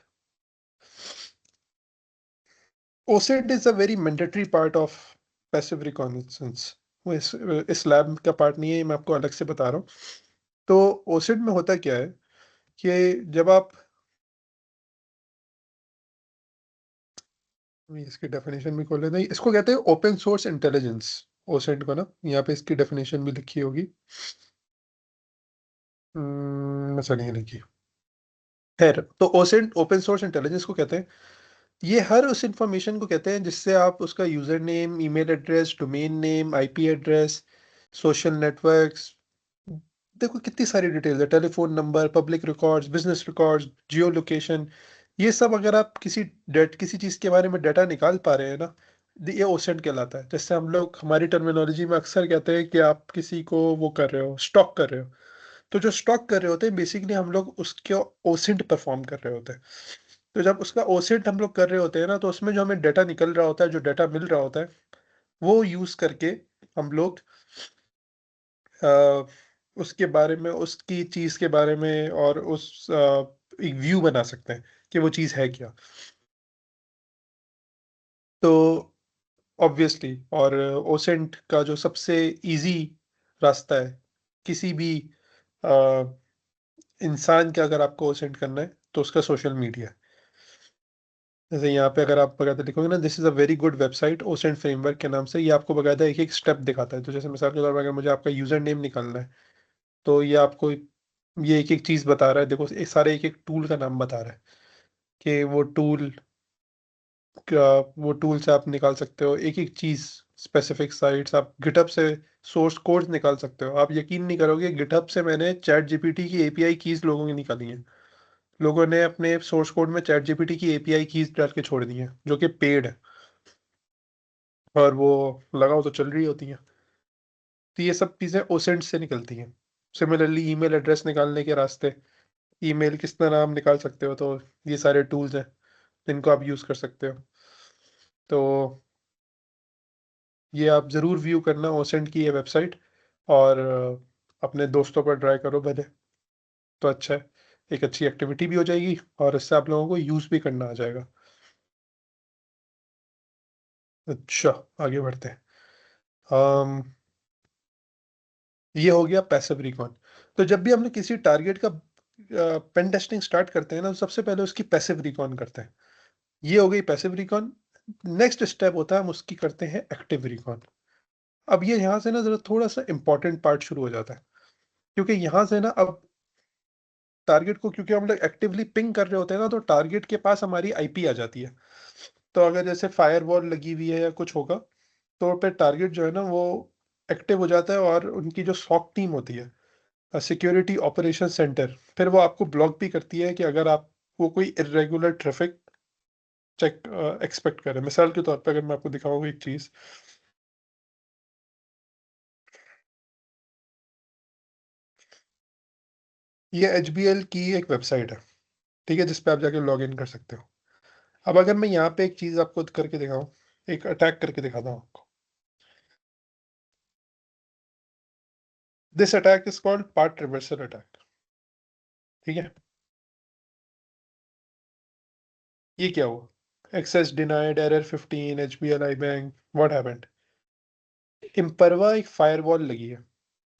OSINT is a very mandatory part of passive reconnaissance. वो इस लैब का पार्ट नहीं है, मैं आपको अलग से बता रहा हूँ। तो ओसेंट में होता क्या है कि जब आप, इसकी डेफिनेशन भी खोल लेते हैं, इसको कहते हैं ओपन सोर्स इंटेलिजेंस। ओसेंट को ना यहाँ पे इसकी डेफिनेशन भी लिखी होगी, अच्छा नहीं लिखी। खैर, तो ओसेंट ओपन सोर्स इंटेलिजेंस को कहते हैं। ये हर उस इंफॉर्मेशन को कहते हैं जिससे आप उसका user name, email address, domain name, IP address, social networks, देखो कितनी सारी डिटेल्स है, telephone number, public records, business records, जियो लोकेशन, ये सब अगर आप किसी चीज़ के बारे में डाटा निकाल पा रहे हैं ना, ये ओसेंट कहलाता है। जैसे हम लोग हमारी टर्मिनोलॉजी में अक्सर कहते हैं कि आप किसी को वो कर रहे हो, स्टॉक कर रहे हो, तो जो स्टॉक कर रहे होते हैं बेसिकली हम लोग उसके ओसिंट परफॉर्म कर रहे होते हैं। तो जब उसका ओसिंट हम लोग कर रहे होते हैं ना, तो उसमें जो हमें डाटा निकल रहा होता है, जो डाटा मिल रहा होता है, वो यूज़ करके हम लोग अ, उसके बारे में, उसकी चीज़ के बारे में और एक व्यू बना सकते हैं कि वो चीज़ है क्या। तो ऑब्वियसली और ओसेंट का जो सबसे ईज़ी रास्ता है, किसी भी अ, इंसान के अगर आपको ओसेंट करना है, तो उसका सोशल मीडिया है। जैसे यहाँ पे अगर आप बकायदा लिखोगे ना, this is a very good website OSINT framework के नाम से, ये आपको बकायदा एक-एक स्टेप दिखाता है। तो जैसे मिसाल के तौर पर अगर मुझे आपका यूज़र नेम निकालना है, तो ये आपको ये एक-एक चीज़ बता रहा है। देखो, ये सारे एक-एक टूल का नाम बता रहा है कि वो टूल से आप निकाल सकते हो एक-एक चीज़, स्पेसिफिक साइट्स। आप गिटहब से सोर्स कोड्स निकाल सकते हो। आप यकीन नहीं करोगे, गिटहब से मैंने चैट जीपीटी की एपीआई कीज़ लोगों की निकाली हैं। लोगों ने अपने सोर्स कोड में चैट जीपीटी की एपीआई कीज़ डाल के छोड़ दी हैं, जो कि पेड है, और वो लगाओ तो चल रही होती हैं। तो ये सब चीज़ें ओसेंट से निकलती हैं। सिमिलरली ईमेल एड्रेस निकालने के रास्ते, ईमेल किस तरह आप निकाल सकते हो, तो ये सारे टूल्स हैं जिनको आप यूज़ कर सकते हो। तो ये आप ज़रूर व्यू करना ओसेंट की ये वेबसाइट, और अपने दोस्तों पर ट्राई करो भले, तो अच्छा है। एक अच्छी एक्टिविटी भी हो जाएगी और इससे आप लोगों को यूज़ भी करना आ जाएगा। अच्छा, आगे बढ़ते हैं। अम, ये हो गया पैसिव रिकॉन। तो जब भी हम लोग किसी टारगेट का पेन टेस्टिंग स्टार्ट करते हैं ना, तो सबसे पहले उसकी पैसिव रिकॉन करते हैं। ये हो गई पैसिव रिकॉन। नेक्स्ट स्टेप होता है, हम उसकी करते हैं एक्टिव रिकॉन। अब ये यहाँ से ना ज़रा थोड़ा-सा इम्पोर्टेंट पार्ट शुरू हो जाता है, क्योंकि यहाँ से ना अब टारगेट को, क्योंकि हम लोग एक्टिवली पिंग कर रहे होते हैं ना, तो टारगेट के पास हमारी आईपी आ जाती है। तो अगर जैसे फायरवॉल लगी हुई है या कुछ होगा, तो फिर टारगेट जो है ना वो एक्टिव हो जाता है, और उनकी जो सॉक टीम होती है, सिक्योरिटी ऑपरेशन सेंटर, फिर वो आपको ब्लॉक भी करती है कि अगर आप वो कोई इर्रेगुलर ट्रैफिक चेक एक्सपेक्ट करें। मिसाल के तौर पे अगर मैं आपको दिखाऊंगा एक चीज़, ये एचबीएल की एक वेबसाइट है, ठीक है, जिस पे आप जाके लॉग इन कर सकते हो। अब अगर मैं यहाँ पे एक चीज़ आपको करके दिखाऊं, एक अटैक करके दिखाता हूँ आपको। This attack is called path traversal attack, ठीक है। ये क्या हुआ? Access denied, error 15, HBL I bank, what happened? Imperva एक फायरवॉल लगी है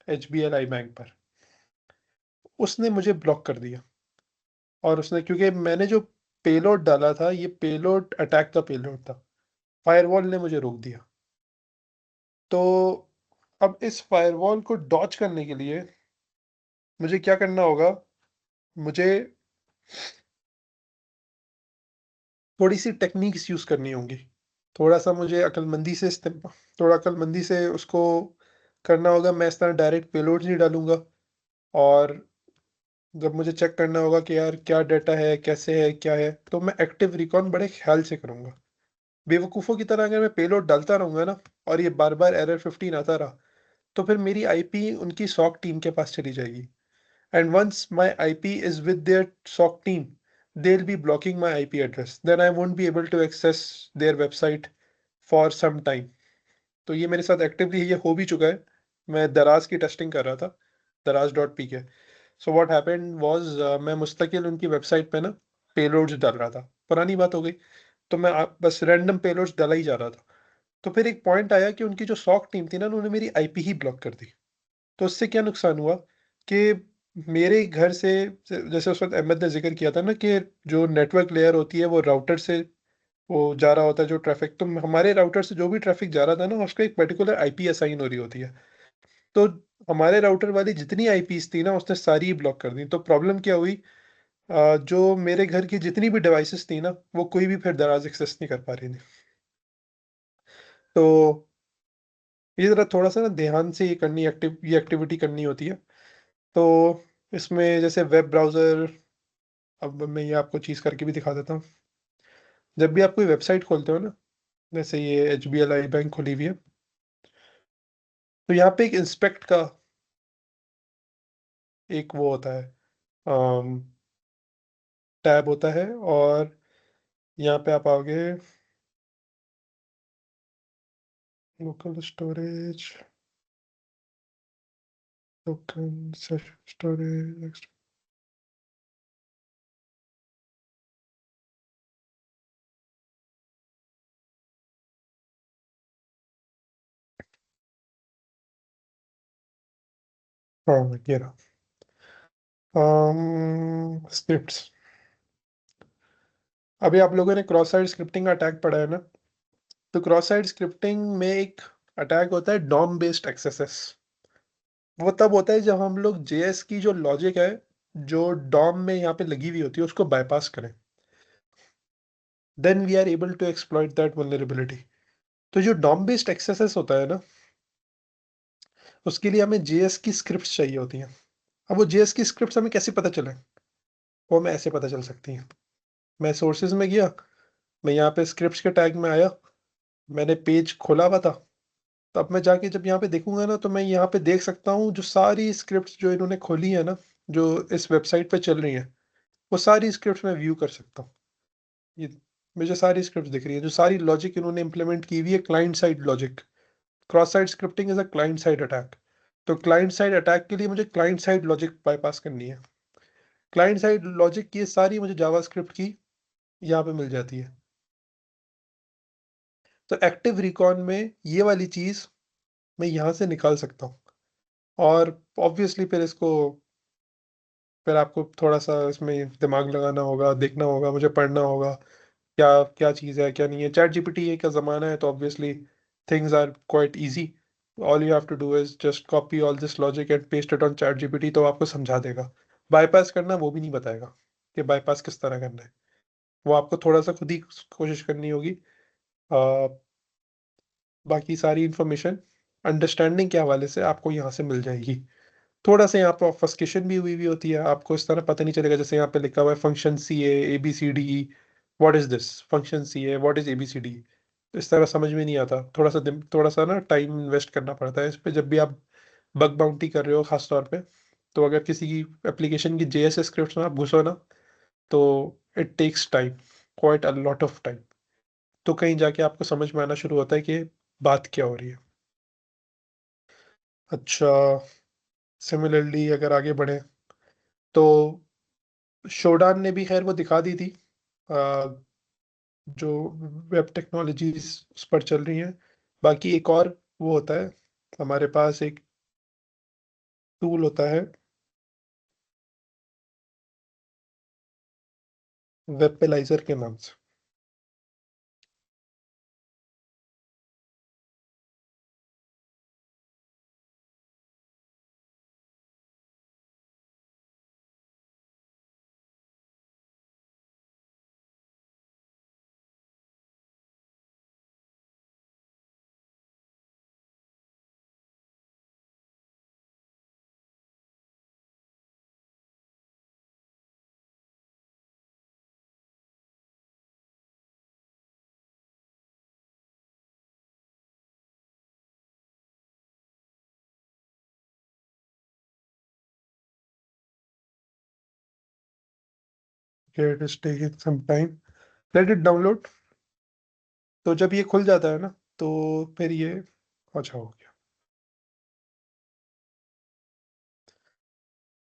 एचबीएल आई बैंक पर, उसने मुझे ब्लॉक कर दिया। और उसने, क्योंकि मैंने जो पेलोड डाला था, ये पेलोड अटैक का पेलोड था, फायरवॉल ने मुझे रोक दिया। तो अब इस फायरवॉल को डॉच करने के लिए मुझे क्या करना होगा? मुझे थोड़ी सी टेक्निक्स यूज़ करनी होंगी। थोड़ा सा मुझे अक्लमंदी से थोड़ा अक्लमंदी से उसको करना होगा। मैं इस तरह डायरेक्ट पेलोड्स नहीं डालूंगा, और जब मुझे चेक करना होगा कि यार क्या डाटा है, कैसे है, क्या है, तो मैं एक्टिव रिकॉन बड़े ख्याल से करूंगा। बेवकूफ़ों की तरह अगर मैं पेलोड डालता रहूंगा ना, और ये बार बार एरर 15 आता रहा, तो फिर मेरी आईपी उनकी सॉक टीम के पास चली जाएगी। And once my IP is with their SOC team, they'll be blocking my IP address. Then I won't be able to access their website for some time. तो ये मेरे साथ एक्टिवली ये हो भी चुका है। मैं दराज की टेस्टिंग कर रहा था, दराज डॉट पी के। सो वॉट हैपेंड वॉज, मैं मुस्तकिल उनकी वेबसाइट पे ना पेलोड्स डाल रहा था। पुरानी बात हो गई, तो मैं बस रैंडम पेलोड्स डाला ही जा रहा था। तो फिर एक पॉइंट आया कि उनकी जो सॉक टीम थी ना, उन्होंने मेरी आईपी ही ब्लॉक कर दी। तो उससे क्या नुकसान हुआ कि मेरे घर से, जैसे उस वक्त अहमद ने जिक्र किया था ना, कि जो नेटवर्क लेयर होती है वो राउटर से वो जा रहा होता है जो ट्रैफिक, तो हमारे राउटर से जो भी ट्रैफिक जा रहा था ना, उसका एक पर्टिकुलर आईपी असाइन हो रही होती है। तो हमारे राउटर वाली जितनी आईपीस थी ना, उसने सारी ही ब्लॉक कर दी। तो प्रॉब्लम क्या हुई, जो मेरे घर की जितनी भी डिवाइसेस थी ना, वो कोई भी फिर दराज एक्सेस नहीं कर पा रही थी। तो ये ज़रा थोड़ा सा ना ध्यान से ये एक्टिविटी करनी होती है। तो इसमें जैसे वेब ब्राउज़र, अब मैं ये आपको चीज़ करके भी दिखा देता हूँ। जब भी आप कोई वेबसाइट खोलते हो ना, जैसे ये एचबीएल आई बैंक खुली हुई है, तो यहाँ पे एक इंस्पेक्ट का एक वो होता है टैब होता है, और यहाँ पे आप आओगे local storage, token session storage, हाँ ये रहा स्क्रिप्ट्स। अभी आप लोगों ने क्रॉस साइट स्क्रिप्टिंग का अटैक पढ़ा है ना, तो क्रॉस साइट स्क्रिप्टिंग में एक अटैक होता है डॉम बेस्ड एक्सेसेस। वो तब होता है जब हम लोग जेएस की जो लॉजिक है, जो डॉम में यहाँ पे लगी हुई होती है, उसको बाईपास करें, then we are able to exploit that vulnerability. तो जो डॉम बेस्ड एक्सेसेस होता है ना, उसके लिए हमें जेएस की स्क्रिप्ट्स चाहिए होती हैं। अब वो जेएस की स्क्रिप्ट्स हमें कैसे पता चले? वो हमें ऐसे पता चल सकती हैं। मैं सोर्सेज में गया, मैं यहाँ पे स्क्रिप्ट्स के टैग में आया, मैंने पेज खोला हुआ था, तो अब मैं जाके जब यहाँ पे देखूंगा ना, तो मैं यहाँ पे देख सकता हूँ जो सारी स्क्रिप्ट्स जो इन्होंने खोली है ना, जो इस वेबसाइट पे चल रही हैं, वो सारी स्क्रिप्ट्स मैं व्यू कर सकता हूँ। ये मुझे सारी स्क्रिप्ट्स दिख रही है, जो सारी लॉजिक इन्होंने इंप्लीमेंट की हुई है, client side logic. Cross site scripting is a client side attack. तो क्लाइंट साइड अटैक के लिए मुझे क्लाइंट साइड लॉजिक बाईपास करनी है। क्लाइंट साइड लॉजिक की ये सारी मुझे जावास्क्रिप्ट की यहाँ पे मिल जाती है। तो एक्टिव रिकॉन में ये वाली चीज़ मैं यहाँ से निकाल सकता हूँ, और ऑब्वियसली फिर आपको थोड़ा सा इसमें दिमाग लगाना होगा, देखना होगा, मुझे पढ़ना होगा क्या क्या चीज़ है क्या नहीं है। चैट जीपीटी का ज़माना है, तो obviously things are quite easy. All you have to do is just copy all this logic and paste it on chat GPT, तो आपको समझा देगा। बाईपास करना वो भी नहीं बताएगा कि बाईपास किस तरह करना है, वो आपको थोड़ा सा खुद ही कोशिश करनी होगी। बाकी सारी इन्फॉर्मेशन अंडरस्टैंडिंग के हवाले से आपको यहाँ से मिल जाएगी। थोड़ा सा यहाँ पर ऑब्फस्केशन भी हुई हुई होती है, आपको इस तरह पता नहीं चलेगा। जैसे यहाँ पे लिखा हुआ है function C A B C D, what is this function C A, what is A B C D. इस तरह समझ में नहीं आता, थोड़ा सा ना टाइम इन्वेस्ट करना पड़ता है इस पे, जब भी आप बग बाउंटी कर रहे हो खास तौर पे। तो अगर किसी की एप्लीकेशन की जेएस स्क्रिप्ट में आप घुसो ना, तो it takes time, quite a lot of time. तो कहीं जाके आपको समझ में आना शुरू होता है कि बात क्या हो रही है। अच्छा, सिमिलरली अगर आगे बढ़े, तो शोडान ने भी खैर वो दिखा दी थी, आ, जो वेब टेक्नोलॉजीज उस पर चल रही हैं। बाकी एक और वो होता है, हमारे पास एक टूल होता है वेबपेलाइजर के नाम से। It is taking some time, let it download. तो जब ये खुल जाता है ना, तो फिर ये अच्छा हो गया।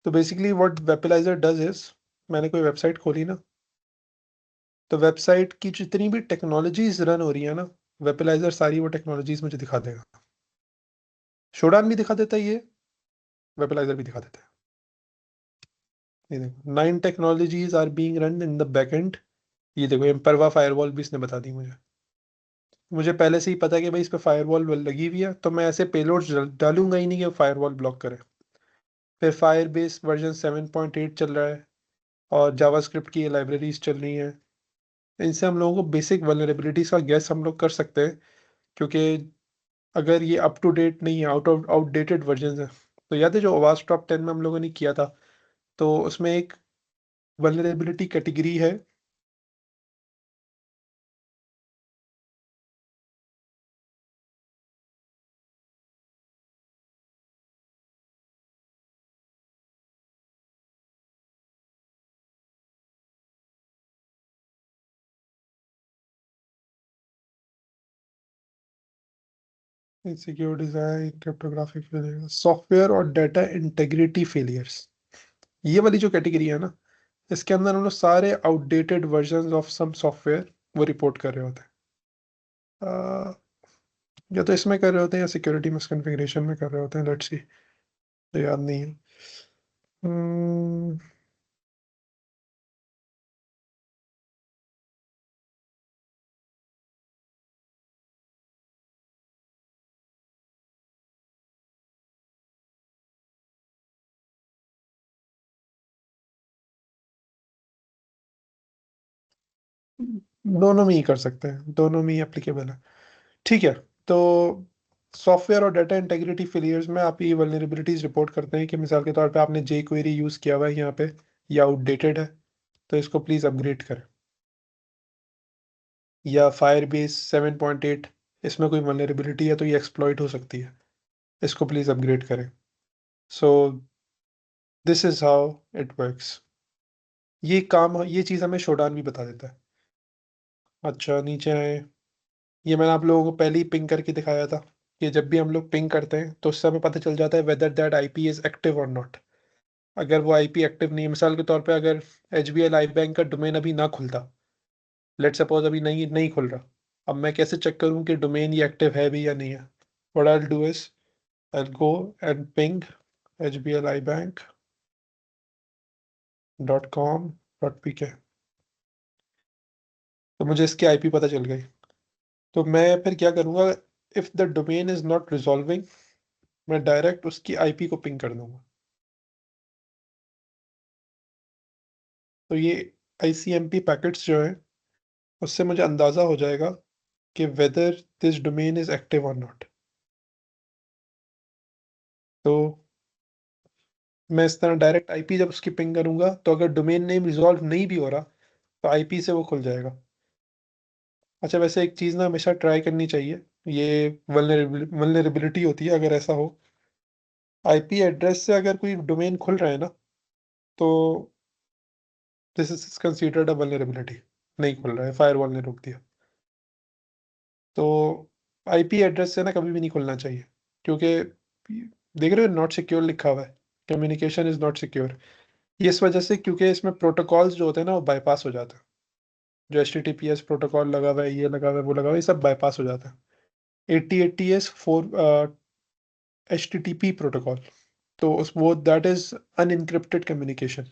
तो बेसिकली व्हाट वेबपेलाइजर डज इज, मैंने कोई वेबसाइट खोली ना, तो वेबसाइट की जितनी भी टेक्नोलॉजीज रन हो रही है ना, वेबपेलाइजर सारी वो टेक्नोलॉजीज मुझे दिखा देगा। शोडान भी दिखा देता है, ये वेबलाइजर भी दिखा देता है। ये देखो 9 technologies are being run in the backend. ये देखो एम्परवा फायरवॉल भी इसने बता दी मुझे पहले से ही पता है कि भाई इस पे फायरवॉल लगी हुई है, तो मैं ऐसे पेलोड्स डालूंगा ही नहीं कि फायरवॉल ब्लॉक करे। फिर फायरबेस वर्जन 7.8 चल रहा है, और जावास्क्रिप्ट की ये लाइब्रेरीज चल रही हैं। इनसे हम लोगों को बेसिक वल्नरेबिलिटीज का गैस हम लोग कर सकते हैं, क्योंकि अगर ये अप टू डेट नहीं है, आउटडेटेड वर्जन है। तो याद है जो आवाज टॉप 10 में हम लोगों ने किया था, तो उसमें एक वल्नरेबिलिटी कैटेगरी है insecure design, cryptographic failure, software और डाटा इंटेग्रिटी फेलियर्स, ये वाली जो कैटेगरी है ना, इसके अंदर हम लोग सारे outdated version of some software वो रिपोर्ट कर रहे होते हैं। या तो इसमें कर रहे होते हैं या सिक्योरिटी मिसकॉन्फ़िगरेशन में कर रहे होते हैं, लेट्स सी, तो याद नहीं है। हम्म, दोनों में ही कर सकते हैं, दोनों में ही एप्लीकेबल है। ठीक है, तो सॉफ्टवेयर और डाटा इंटेग्रिटी फेलियर्स में आप ये वल्नरेबिलिटीज रिपोर्ट करते हैं कि मिसाल के तौर पे आपने जे क्वेरी यूज़ किया हुआ है यहाँ पे, या आउटडेटेड है, तो इसको प्लीज़ अपग्रेड करें। या फायरबेस 7.8, इसमें कोई वल्नरेबिलिटी है तो ये एक्सप्लॉइट हो सकती है, इसको प्लीज़ अपग्रेड करें। So this is how it works. ये चीज़ हमें शोडान भी बता देता है। अच्छा, नीचे आए, ये मैंने आप लोगों को पहले ही पिंग करके दिखाया था कि जब भी हम लोग पिंग करते हैं तो उससे हमें पता चल जाता है whether that IP is active और नॉट। अगर वो आईपी एक्टिव नहीं है, मिसाल के तौर पे अगर एचबीएल आई बैंक का डोमेन अभी ना खुलता, लेट सपोज अभी नहीं नहीं खुल रहा, अब मैं कैसे चेक करूं कि डोमेन ये एक्टिव है भी या नहीं है? What I will do is I will go and ping hblibank.com.pk, तो मुझे इसकी आईपी पता चल गई। तो मैं फिर क्या करूंगा, if the domain is not resolving, मैं डायरेक्ट उसकी आईपी को पिंग कर दूंगा। तो ये आईसीएमपी पैकेट्स जो हैं, उससे मुझे अंदाज़ा हो जाएगा कि whether this domain is active और नॉट। तो मैं इस तरह डायरेक्ट आईपी जब उसकी पिंग करूंगा, तो अगर डोमेन नेम रिजॉल्व नहीं भी हो रहा तो आईपी से वो खुल जाएगा। अच्छा, वैसे एक चीज़ ना हमेशा ट्राई करनी चाहिए, ये वल्नरेबिलिटी होती है अगर ऐसा हो, आईपी एड्रेस से अगर कोई डोमेन खुल रहा है ना, तो this is considered a vulnerability. नहीं खुल रहा है, फायरवॉल ने रोक दिया, तो आईपी एड्रेस से ना कभी भी नहीं खुलना चाहिए, क्योंकि देख रहे हो नॉट सिक्योर लिखा हुआ है, कम्युनिकेशन इज नॉट सिक्योर। ये इस वजह से क्योंकि इसमें प्रोटोकॉल्स जो होते हैं ना वो बाईपास हो जाते हैं। जो HTTPS प्रोटोकॉल लगा हुआ है, ये लगा हुआ है, वो लगा हुआ है, ये सब बाईपास हो जाता है। 8080S 4 HTTP प्रोटोकॉल, तो उस वो दैट इज अनइनक्रिप्टेड कम्युनिकेशन।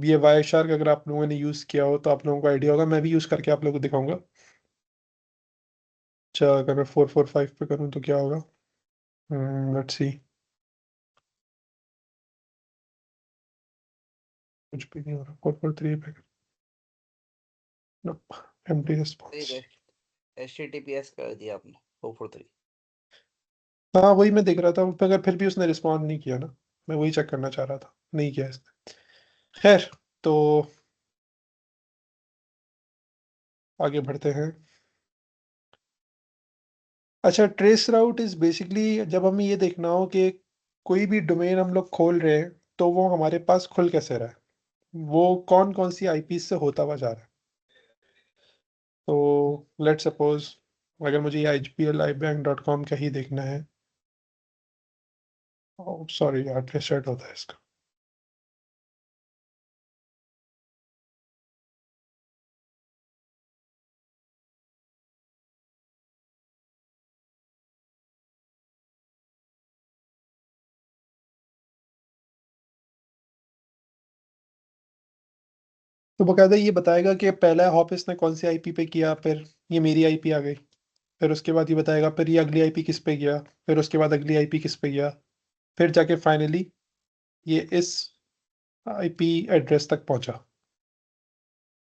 ये वाई शार्क अगर आप लोगों ने यूज़ किया हो तो आप लोगों को आइडिया होगा, मैं भी यूज़ करके आप लोगों को दिखाऊंगा। अच्छा, अगर मैं 445 पे करूँ तो क्या होगा? लेट्स सी, कुछ भी नहीं हो रहा। 443 पे, एम्प्टी रिस्पॉन्स। HTTPS कर दिया आपने 443। हाँ, वही मैं देख रहा था, मगर फिर भी उसने रिस्पॉन्ड नहीं किया ना, मैं वही चेक करना चाह रहा था, नहीं किया इसने। खैर, तो आगे बढ़ते हैं। अच्छा, ट्रेस राउट इज बेसिकली जब हमें ये देखना हो कि कोई भी डोमेन हम लोग खोल रहे हैं तो वो हमारे पास खुल कैसे रहा है, वो कौन कौन सी आईपी से होता हुआ जा रहा है। तो लेट सपोज अगर मुझे ये hblibank.com का ही देखना है, सॉरी यार, रिसेट होता है इसका। तो बकायदा ये बताएगा कि पहला हॉप इसने कौन सी आईपी पे किया, फिर ये मेरी आईपी आ गई, फिर उसके बाद ये बताएगा फिर ये अगली आईपी किस पे गया, फिर उसके बाद अगली आईपी किस पे गया, फिर जाके फाइनली ये इस आईपी एड्रेस तक पहुंचा।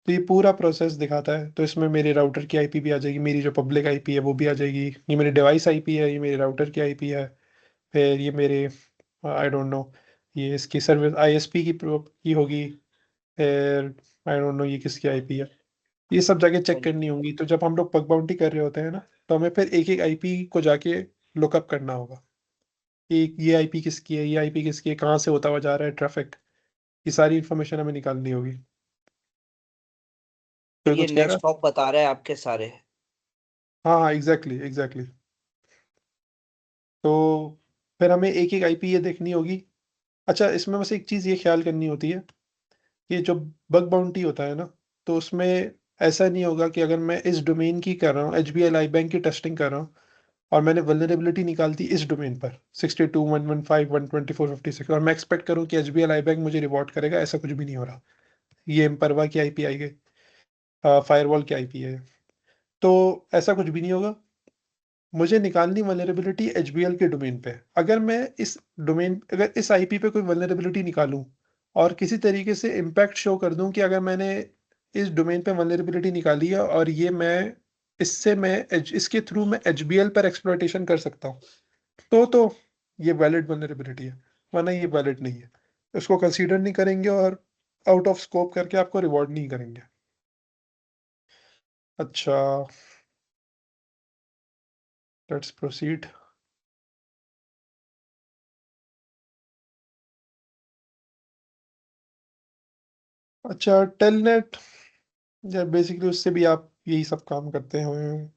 तो ये पूरा प्रोसेस दिखाता है। तो इसमें मेरे राउटर की आईपी भी आ जाएगी, मेरी जो पब्लिक आईपी है वो भी आ जाएगी, ये मेरी डिवाइस आईपी है, ये मेरे राउटर की आईपी है, फिर ये मेरे आई डोंट नो ये इसकी सर्विस आईएसपी की होगी, फिर आई डोंट नो ये किसकी आईपी है, ये सब जगह चेक करनी होंगी। तो जब हम लोग बग बाउंटी कर रहे होते हैं ना, तो हमें फिर एक एक आईपी को जाके लुकअप करना होगा कि ये आईपी किसकी है, ये आईपी किसकी है, कहाँ से होता हुआ जा रहा है ट्रैफिक, ये सारी इन्फॉर्मेशन हमें निकालनी होगी। तो कोई ये कुछ कह रहा नेक्स्ट है? हॉप बता रहा है आपके सारे। हाँ हाँ, एग्जैक्टली एग्जैक्टली। तो फिर हमें एक एक आईपी ये देखनी होगी। अच्छा, इसमें बस एक चीज़ ये ख्याल करनी होती है कि जो बग बाउंटी होता है ना, तो उसमें ऐसा नहीं होगा कि अगर मैं इस डोमेन की कर रहा हूँ, एचबीएल आई बैंक की टेस्टिंग कर रहा हूँ और मैंने वल्नरेबिलिटी निकाल दी इस डोमेन पर 62 115 124 56 और मैं एक्सपेक्ट करूँ कि एचबीएल आई बैंक मुझे रिवॉर्ड करेगा, ऐसा कुछ भी नहीं हो रहा। ये एम्परवा की आईपी आई गई, फायरवॉल की आईपी है, तो ऐसा कुछ भी नहीं होगा। मुझे निकालनी वल्नरेबिलिटी एचबीएल के डोमेन पे। अगर मैं अगर इस आईपी पे कोई वल्नरेबिलिटी निकालूं और किसी तरीके से इम्पैक्ट शो कर दूं कि अगर मैंने इस डोमेन पे वल्नरेबिलिटी निकाली है और इसके थ्रू मैं एचबीएल पर एक्सप्लॉइटेशन कर सकता हूं, तो ये वैलिड वल्नरेबिलिटी है, वरना ये वैलिड नहीं है। इसको कंसीडर नहीं करेंगे और आउट ऑफ स्कोप करके आपको रिवॉर्ड नहीं करेंगे। अच्छा, लेट्स प्रोसीड। अच्छा, टेलनेट, या बेसिकली उससे भी आप यही सब काम करते हैं।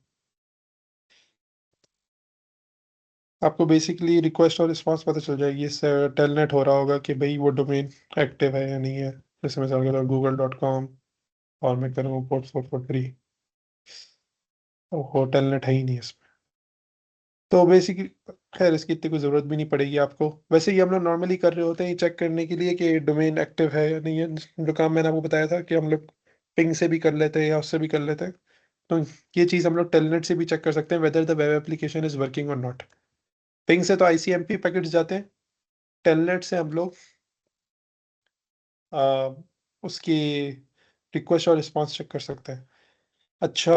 आपको बेसिकली रिक्वेस्ट और रिस्पांस पता चल जाएगी, इससे टेलनेट हो रहा होगा कि भाई वो डोमेन एक्टिव है या नहीं है। जैसे मिसाल के तौर google.com और मैं करूँ पोर्ट 443, और टेलनेट है ही नहीं इसमें, तो बेसिकली खैर इसकी इतनी कोई ज़रूरत भी नहीं पड़ेगी आपको। वैसे ही हम लोग नॉर्मली कर रहे होते हैं चेक करने के लिए कि डोमेन एक्टिव है या नहीं है। जो काम मैंने आपको बताया था कि हम लोग पिंग से भी कर लेते हैं या उससे भी कर लेते हैं, तो ये चीज़ हम लोग टेलनेट से भी चेक कर सकते हैं whether the web application is working और नॉट। पिंग से तो आईसीएमपी पैकेट्स जाते हैं, टेलनेट से हम लोग आ, उसकी रिक्वेस्ट और रिस्पांस चेक कर सकते हैं। अच्छा,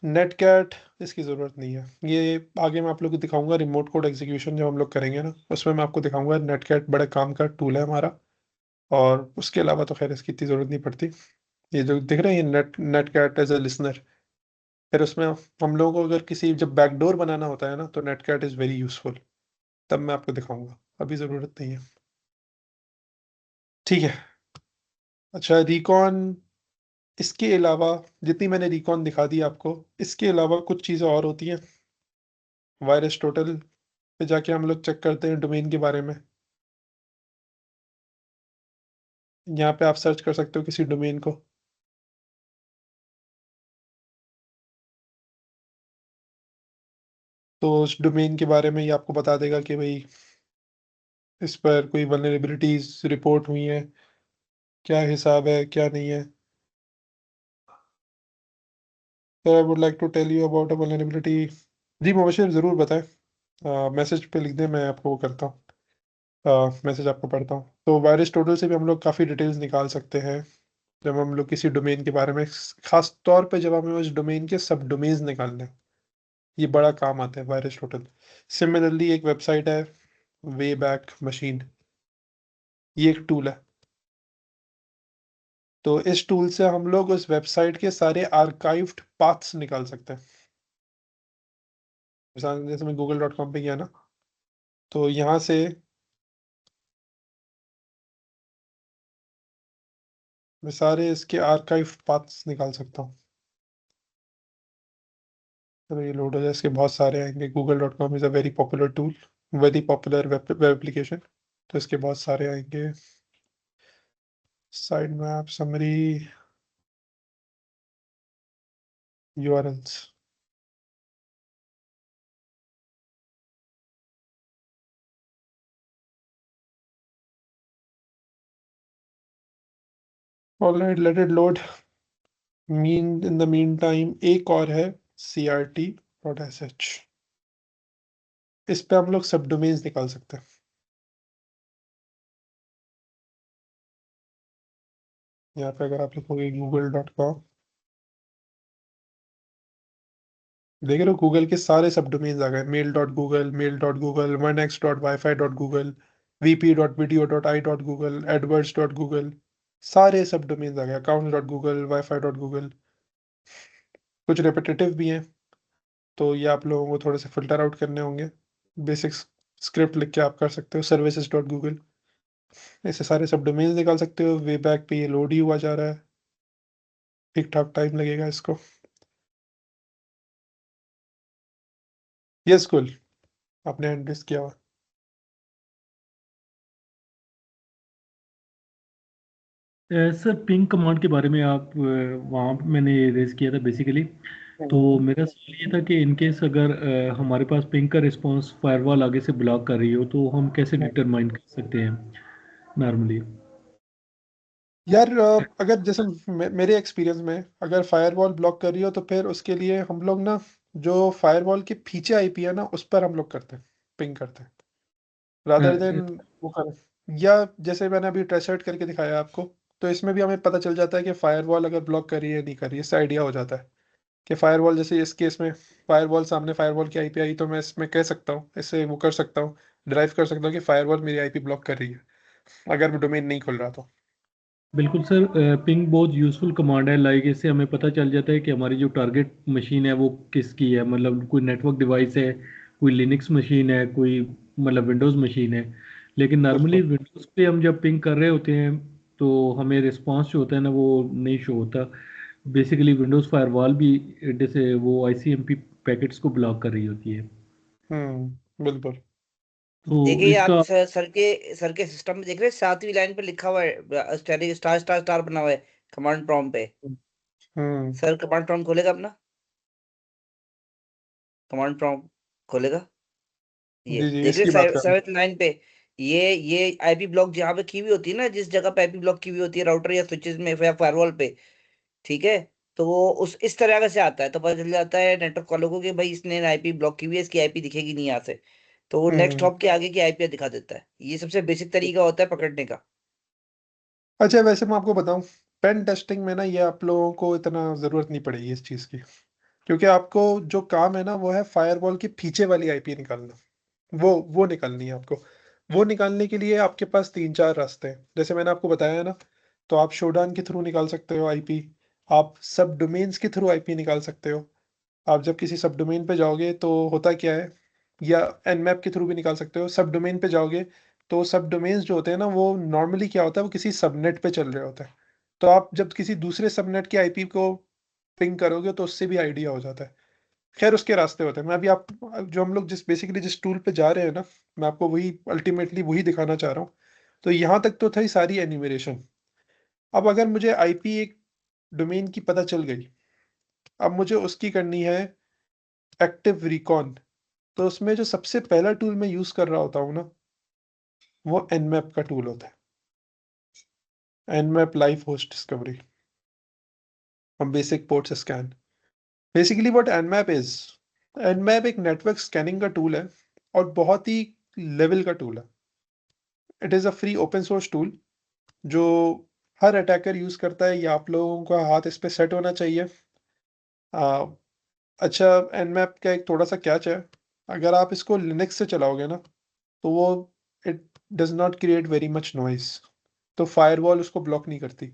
नेटकैट, इसकी ज़रूरत नहीं है। ये आगे मैं आप लोग को दिखाऊंगा रिमोट कोड एग्जीक्यूशन जब हम लोग करेंगे ना, उसमें मैं आपको दिखाऊंगा। नेटकैट बड़े काम का टूल है हमारा, और उसके अलावा तो खैर इसकी इतनी ज़रूरत नहीं पड़ती। ये जो दिख रहे हैं ये नेटकैट एज ए लिसनर, फिर उसमें हम लोगों को अगर किसी जब बैकडोर बनाना होता है ना, तो नेटकैट इज़ वेरी यूजफुल, तब मैं आपको दिखाऊंगा, अभी ज़रूरत नहीं है। ठीक है। अच्छा, रिकॉन, इसके अलावा जितनी मैंने रिकॉन दिखा दी आपको, इसके अलावा कुछ चीज़ें और होती हैं। वायरस टोटल पे जाके हम लोग चेक करते हैं डोमेन के बारे में। यहाँ पे आप सर्च कर सकते हो किसी डोमेन को, तो उस डोमेन के बारे में ये आपको बता देगा कि भाई इस पर कोई वल्नरेबिलिटीज रिपोर्ट हुई हैं, क्या हिसाब है क्या नहीं है। Sir I would like to tell you about a vulnerability. जी मुबशिर, ज़रूर बताएं, मैसेज पे लिख दें, मैं आपको वो करता हूँ, मैसेज आपको पढ़ता हूँ। तो वायरस टोटल से भी हम लोग काफ़ी डिटेल्स निकाल सकते हैं जब हम लोग किसी डोमेन के बारे में, खास तौर पे जब हमें उस डोमेन के सब डोमेन्स निकालने हैं, ये बड़ा काम आता है वायरस टोटल। सिमिलरली एक वेबसाइट है वे बैक मशीन, ये एक टूल है। तो इस टूल से हम लोग उस वेबसाइट के सारे आर्काइव्ड पाथ्स निकाल सकते हैं। मिसाल जैसे मैं google.com पे गया ना, तो यहाँ से मैं सारे इसके आर्काइव पाथ्स निकाल सकता हूँ। चलो ये लोड हो जाए, इसके बहुत सारे आएंगे। google.com is a very popular tool, very popular web application, तो इसके बहुत सारे आएंगे। Side map, summary, URLs. Alright, let it load. In the mean time एक और है crt.sh, इस पे हम लोग सब डोमेन्स निकाल सकते हैं। यहाँ पे अगर आप लिखोगे google.com, देख रहे हो गूगल के सारे सब डोमेन्स आ गए। mail.google, mail.google, 1x.wifi.google, vp.video.i.google, adwords.google, सारे सब डोमेन्स आ गए। accounts.google, wifi.google, कुछ रिपीटेटिव भी हैं, तो ये आप लोगों को थोड़े से फिल्टर आउट करने होंगे। बेसिक स्क्रिप्ट लिख के आप कर सकते हो, services.google, ऐसे सारे सब डोमेन्स निकाल सकते हो। वे बैक पे ये लोड ही हुआ जा रहा है, ठीक ठाक टाइम लगेगा इसको। यस कुल, आपने हैंड रेस किया हुआ? सर पिंग कमांड के बारे में आप वहाँ मैंने रेज किया था बेसिकली। तो मेरा सवाल ये था कि इनकेस अगर हमारे पास पिंग का रिस्पांस फायरवॉल आगे से ब्लॉक कर रही हो तो हम कैसे डिटरमाइन कर सकते हैं नॉर्मली? यार अगर जैसे मेरे एक्सपीरियंस में अगर फायरवॉल ब्लॉक कर रही हो तो फिर उसके लिए हम लोग ना जो फायरवॉल के पीछे आईपी है ना उस पर हम लोग करते हैं, पिंग करते हैं रादर देन वो करें। या जैसे मैंने अभी ट्रेसर्ट करके दिखाया आपको, तो इसमें भी हमें पता चल जाता है कि फायरवॉल अगर ब्लॉक कर रही है नहीं कर रही है, इससे आइडिया हो जाता है कि फायरवॉल, जैसे इस केस में फायरवॉल सामने फायरवॉल की आईपी आई तो मैं इसमें कह सकता हूँ, इससे वो कर सकता हूँ, ड्राइव कर सकता हूँ कि फायरवॉल मेरी आईपी ब्लॉक कर रही है अगर वो डोमेन नहीं खुल रहा तो। बिल्कुल सर, पिंग बहुत यूज़फुल कमांड है। लाइक इससे हमें पता चल जाता है कि हमारी जो टारगेट मशीन है वो किसकी है, मतलब कोई नेटवर्क डिवाइस है, कोई लिनक्स मशीन है, कोई मतलब विंडोज़ मशीन है। लेकिन नॉर्मली बिल्कुल। विंडोज़ पे हम जब पिंग कर रहे होते हैं तो हमें रिस्पांस जो होता है ना वो नहीं शो होता। बेसिकली विंडोज़ फायरवॉल भी जैसे वो आईसीएमपी पैकेट्स को ब्लॉक कर रही होती है। बिल्कुल। तो देखिए आप इसका सर के सिस्टम में देख रहे हैं 7वीं लाइन पे लिखा हुआ है, स्टार स्टार स्टार स्टार बना हुआ है कमांड प्रॉम्प्ट पे। हम्म सर कमांड प्रॉम्प्ट खोलेगा अपना, कमांड प्रॉम्प्ट खोलेगा, ये जी जी, देख इसकी रहे बात कर रहे 7th लाइन पे। ये आईपी ब्लॉक जहाँ पे की हुई होती है ना, जिस जगह पे आईपी ब्लॉक की हुई होती है राउटर या स्विचेस में या फायरवॉल पे, ठीक है, तो वो उस इस तरह से आता है तो पता चल जाता है नेटवर्क वालों को कि भाई इसने आईपी ब्लॉक की हुई है, इसकी आईपी दिखेगी नहीं यहाँ से, तो वो नेक्स्ट हम्म हॉप के आगे की आईपी दिखा देता है। ये सबसे बेसिक तरीका होता है पकड़ने का। अच्छा, वैसे मैं आपको बताऊं, पेन टेस्टिंग में ना ये आप लोगों को इतना ज़रूरत नहीं पड़ेगी इस चीज़ की, क्योंकि आपको जो काम है ना वो है फायरवॉल के पीछे वाली आईपी निकालना। वो निकालनी है आपको। वो निकालने के लिए आपके पास तीन चार रास्ते हैं, जैसे मैंने आपको बताया ना। तो आप शोडान के थ्रू निकाल सकते हो आईपी, आप सब डोमेन्स के थ्रू आईपी निकाल सकते हो। आप जब किसी सब डोमेन पे जाओगे तो होता क्या है, या एनमैप के थ्रू भी निकाल सकते हो। सब डोमेन पे जाओगे तो सब डोमेन्स जो होते हैं ना वो नॉर्मली क्या होता है, वो किसी सबनेट पे चल रहे होते हैं। तो आप जब किसी दूसरे सबनेट की आईपी को पिंग करोगे तो उससे भी आइडिया हो जाता है। खैर उसके रास्ते होते हैं, मैं अभी आप जो हम लोग जिस बेसिकली जिस टूल पे जा रहे हैं ना, मैं आपको वही अल्टीमेटली वही दिखाना चाह रहा हूँ। तो यहाँ तक तो थी सारी एन्यूमरेशन। अब अगर मुझे आईपी एक डोमेन की पता चल गई, अब मुझे उसकी करनी है एक्टिव रिकॉन। तो उसमें जो सबसे पहला टूल मैं यूज़ कर रहा होता हूँ ना, वो एनमैप का टूल होता है, एनमैप लाइव होस्ट डिस्कवरी और basic ports scan. Basically what Nmap is, Nmap एक नेटवर्क स्कैनिंग का टूल है और बहुत ही लेवल का टूल है। It is a free open source tool जो हर अटैकर यूज़ करता है, या आप लोगों का हाथ इस पे सेट होना चाहिए। आ, अच्छा, एनमैप का एक थोड़ा सा कैच है, अगर आप इसको लिनक्स से चलाओगे ना तो वो it does not create very much noise, तो फायरवॉल उसको ब्लॉक नहीं करती।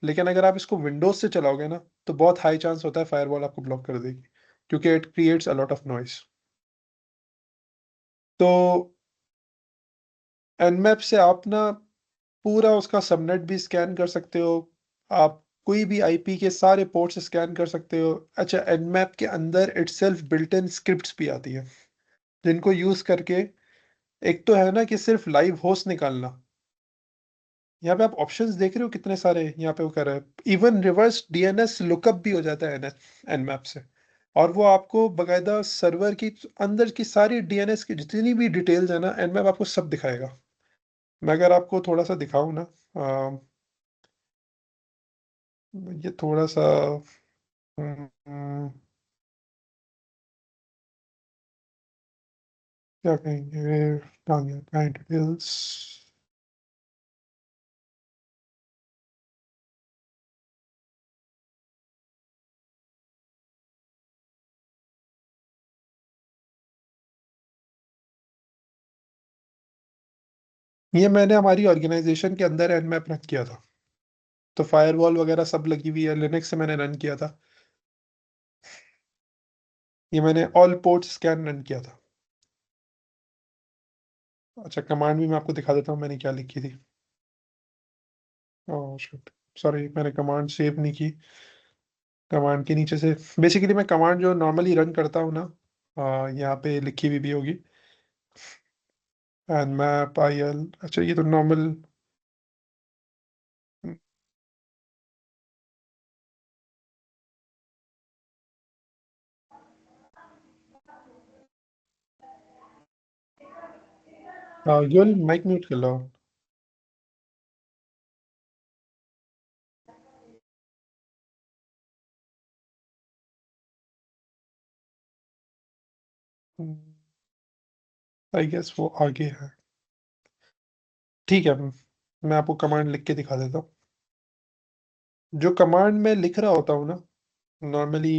लेकिन अगर आप इसको विंडोज से चलाओगे ना तो बहुत हाई चांस होता है फायरवॉल आपको ब्लॉक कर देगी, क्योंकि it creates a lot of noise. तो एनमैप से आप ना पूरा उसका सबनेट भी स्कैन कर सकते हो, आप कोई भी आईपी के सारे पोर्ट्स स्कैन कर सकते हो। अच्छा, एनमैप के अंदर इटसेल्फ बिल्ट इन स्क्रिप्ट्स भी आती है जिनको यूज करके, एक तो है ना कि सिर्फ लाइव होस्ट निकालना, यहाँ पे आप ऑप्शंस देख रहे हो कितने सारे यहाँ पे वो कर रहा है। इवन रिवर्स डीएनएस लुकअप भी हो जाता है एनमैप से, और वो आपको बकायदा सर्वर की अंदर की सारी डीएनएस की जितनी भी डिटेल्स है ना, एनमैप आपको सब दिखाएगा। मैं अगर आपको थोड़ा सा दिखाऊं ना, ये थोड़ा सा हम्म, क्या कहेंगे, क्लाइंट डिटेल्स। ये मैंने हमारी ऑर्गेनाइजेशन के अंदर एनमैप रन किया था, तो फायरवॉल वगैरह सब लगी हुई है, लिनक्स से मैंने रन किया था। ये मैंने ऑल पोर्ट स्कैन रन किया था। अच्छा, कमांड भी मैं आपको दिखा देता हूँ मैंने क्या लिखी थी। ओह शिट, सॉरी मैंने कमांड सेव नहीं की। कमांड के नीचे से बेसिकली मैं कमांड जो नॉर्मली रन करता हूँ ना, यहाँ पे लिखी हुई भी होगी। nmap il, अच्छा ये तो नॉर्मल यूल माइक म्यूट कर लो। आई गेस वो आगे है। ठीक है, मैं आपको कमांड लिख के दिखा देता हूँ। जो कमांड मैं लिख रहा होता हूँ ना, नॉर्मली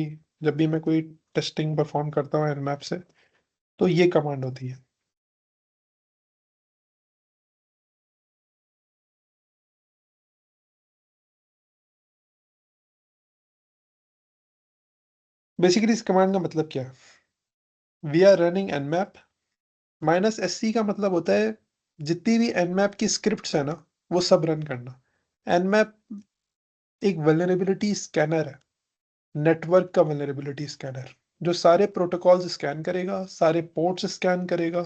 जब भी मैं कोई टेस्टिंग परफॉर्म करता हूँ nmap से, तो ये कमांड होती है। बेसिकली इस कमांड का मतलब क्या है? We are running nmap -sc का मतलब होता है जितनी भी nmap की स्क्रिप्ट्स है ना, वो सब रन करना। nmap एक वल्नरेबिलिटी स्कैनर है, नेटवर्क का वल्नरेबिलिटी स्कैनर, जो सारे प्रोटोकॉल्स स्कैन करेगा, सारे पोर्ट्स स्कैन करेगा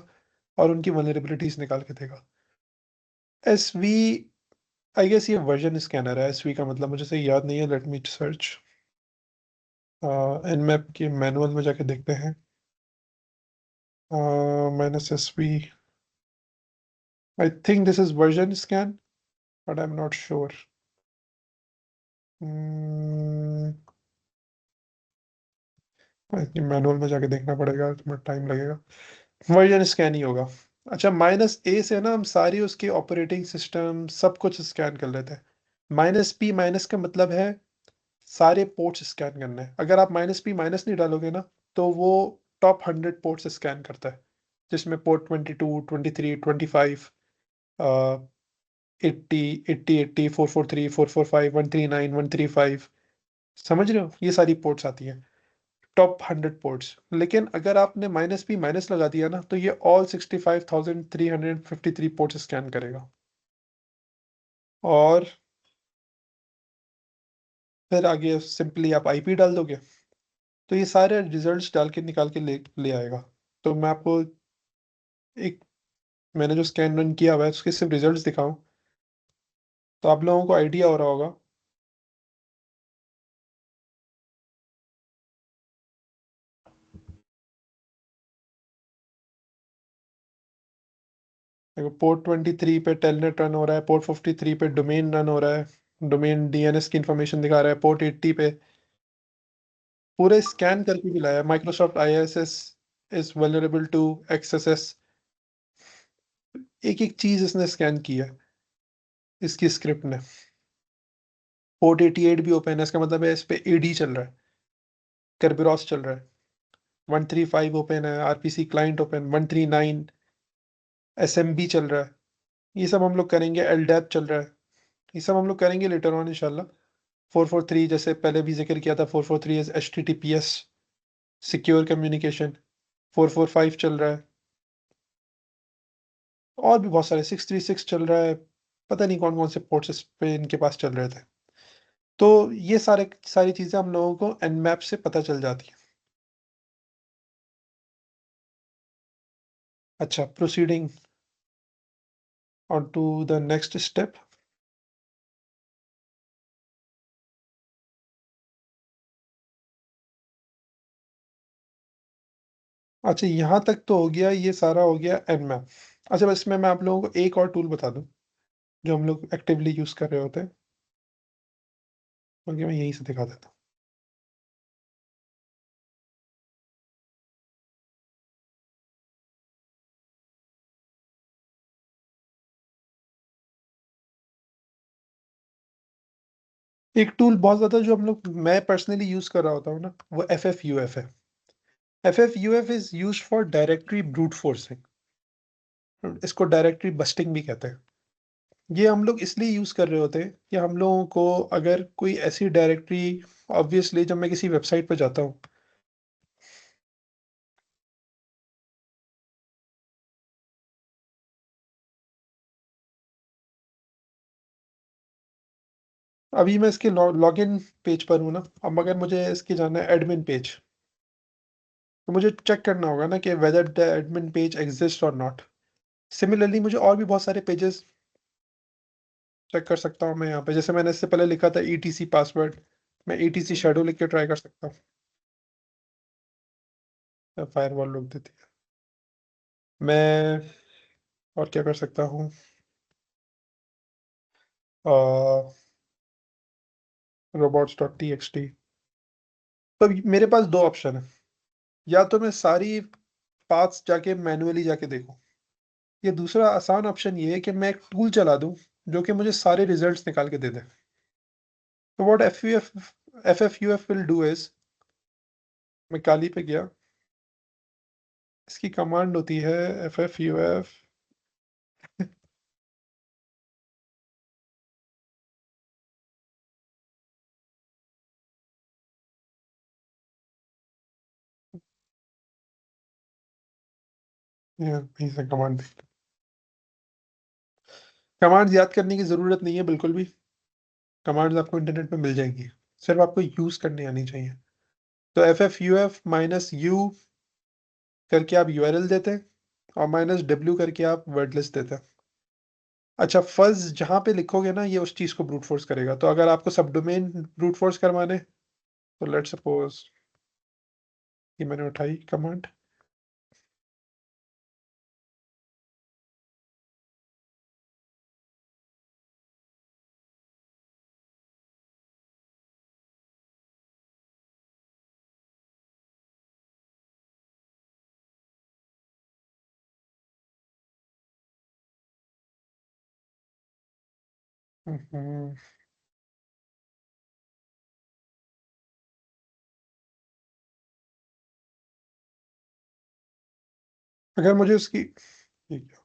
और उनकी वल्नरेबिलिटीज निकाल के देगा। एसवी, आई गेस ये वर्जन स्कैनर है। एसवी का मतलब मुझे सही याद नहीं है, लेट मी सर्च। nmap के मैनुअल में जाके देखते हैं। -sv, I think this is version scan, but I'm not sure. Manual में जाके देखना पड़ेगा, तुम्हें टाइम लगेगा। वर्जन स्कैन ही होगा। अच्छा, -a से ना हम सारी उसके ऑपरेटिंग सिस्टम सब कुछ स्कैन कर लेते हैं। -p माइनस का मतलब है सारे पोर्ट्स स्कैन करने हैं। अगर आप -p माइनस नहीं डालोगे ना, तो वो टॉप 100 पोर्ट्स स्कैन करता है, जिसमें पोर्ट 22, 23, 25, 80, 80, 80, 443, 445, 139, 135, समझ रहे हो? ये सारी पोर्ट्स आती हैं, टॉप 100 पोर्ट्स। लेकिन अगर आपने -p माइनस लगा दिया ना, तो ये ऑल 65,353 पोर्ट्स स्कैन करेगा। और फिर आगे सिंपली आप आईपी डाल दोगे, तो ये सारे रिजल्ट्स डाल के निकाल के ले आएगा। तो मैं आपको एक, मैंने जो स्कैन रन किया हुआ है उसके सिर्फ रिजल्ट्स दिखाऊं, तो आप लोगों को आइडिया हो रहा होगा। देखो, पोर्ट 23 पे टेलनेट रन हो रहा है, पोर्ट 53 पे डोमेन रन हो रहा है, डोमेन डीएनएस की इंफॉर्मेशन दिखा रहा है, पोर्ट 80 पे पूरे स्कैन करके भी लाया। Microsoft IISS is vulnerable to XSS, एक एक चीज इसने स्कैन की है इसकी स्क्रिप्ट ने। पोर्ट 88 भी ओपन है, इसका मतलब है इस पे AD चल रहा है, Kerberos चल रहा है। 135 ओपन है, RPC क्लाइंट ओपन, 139 SMB चल रहा है। ये सब हम लोग करेंगे। LDAP चल रहा है, ये सब हम लोग करेंगे लेटर ऑन इंशाल्लाह। 443 जैसे पहले भी जिक्र किया था, 443 इज HTTPS सिक्योर कम्युनिकेशन। 445 चल रहा है, और भी बहुत सारे, 636 चल रहा है, पता नहीं कौन कौन से पोर्ट्स इस पे इनके पास चल रहे थे। तो ये सारी चीजें हम लोगों को nmap से पता चल जाती हैं। अच्छा, proceeding on to the next step. अच्छा, यहाँ तक तो हो गया, ये सारा हो गया nmap। अच्छा, बस इसमें मैं आप लोगों को एक और टूल बता दूं जो हम लोग एक्टिवली यूज कर रहे होते हैं, बल्कि मैं यहीं से दिखा देता हूँ। एक टूल बहुत ज़्यादा जो मैं पर्सनली यूज कर रहा होता हूँ ना, वो FFUF है। FFUF is use for directory brute forcing, इसको डायरेक्टरी बस्टिंग भी कहते हैं। ये हम लोग इसलिए यूज कर रहे होते हैं कि हम लोगों को अगर कोई ऐसी डायरेक्टरी, ऑब्वियसली जब मैं किसी वेबसाइट पर जाता हूँ, अभी मैं इसके लॉगिन पेज पर हूँ ना, अब अगर मुझे इसके जाना है एडमिन पेज, तो मुझे चेक करना होगा ना कि whether the admin page exist और नॉट। सिमिलरली मुझे और भी बहुत सारे पेजेस चेक कर सकता हूँ मैं यहाँ पे, जैसे मैंने इससे पहले लिखा था ETC पासवर्ड, मैं ETC शेडो लिख के ट्राई कर सकता हूँ। फायरवॉल रोक देती है। मैं और क्या कर सकता हूँ, robots.txt। तो मेरे पास दो ऑप्शन है, या तो मैं सारी पाथ्स जाके मैन्युअली जाके देखूं, या दूसरा आसान ऑप्शन ये है कि मैं एक टूल चला दूं जो कि मुझे सारे रिजल्ट्स निकाल के दे दे। तो what FFUF will do is, मैं काली पे गया, इसकी कमांड होती है FFUF कमांड। कमांड्स याद करने की ज़रूरत नहीं है बिल्कुल भी, कमांड्स आपको इंटरनेट पे मिल जाएंगी, सिर्फ आपको यूज़ करनी आनी चाहिए। तो FFUF -U करके आप URL देते हैं, और -W करके आप वर्ड लिस्ट देते हैं। अच्छा, फज़ जहाँ पे लिखोगे ना, ये उस चीज़ को ब्रूट फोर्स करेगा। तो अगर आपको सब डोमेन ब्रूट फोर्स करवाने, तो लेट्स सपोज कि मैंने उठाई कमांड, हम्म, अगर मुझे उसकी, ठीक है,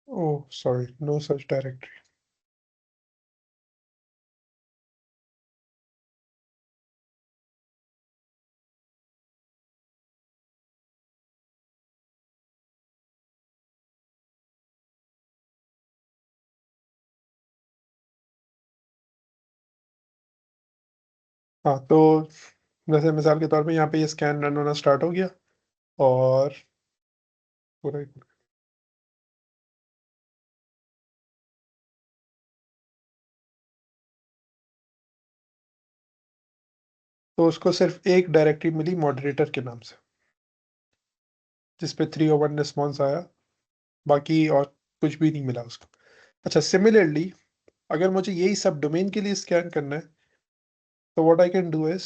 oh sorry, no such directory. हाँ, तो जैसे मिसाल के तौर पे यहाँ पे ये स्कैन रन होना स्टार्ट हो गया, और पूरा तो उसको सिर्फ एक डायरेक्टरी मिली मॉडरेटर के नाम से, जिसपे 301 रिस्पॉन्स आया, बाकी और कुछ भी नहीं मिला उसको। अच्छा, सिमिलरली अगर मुझे यही सब डोमेन के लिए स्कैन करना है, तो what I can do is,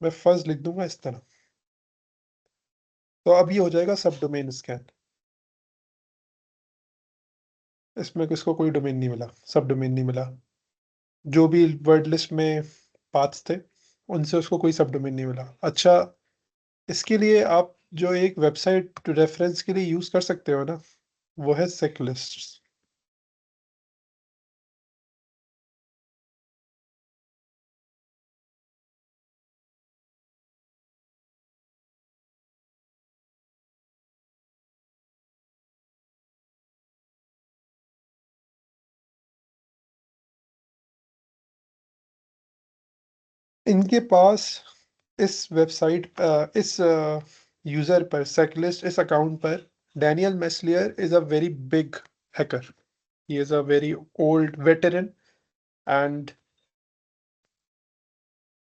मैं फर्स्ट लिख दूंगा इस तरह, तो अब ये हो जाएगा सब डोमेन स्कैन। इसमें किसको कोई डोमेन नहीं मिला, सब डोमेन नहीं मिला, जो भी वर्ड लिस्ट में पाथ्स थे उनसे उसको कोई सब डोमेन नहीं मिला। अच्छा, इसके लिए आप जो एक वेबसाइट रेफरेंस के लिए यूज कर सकते हो ना, वो है सेकलिस्ट। इनके पास इस वेबसाइट इस यूजर पर, सेकलिस्ट इस अकाउंट पर, Daniel Miessler is a very big hacker, he is a very old veteran, and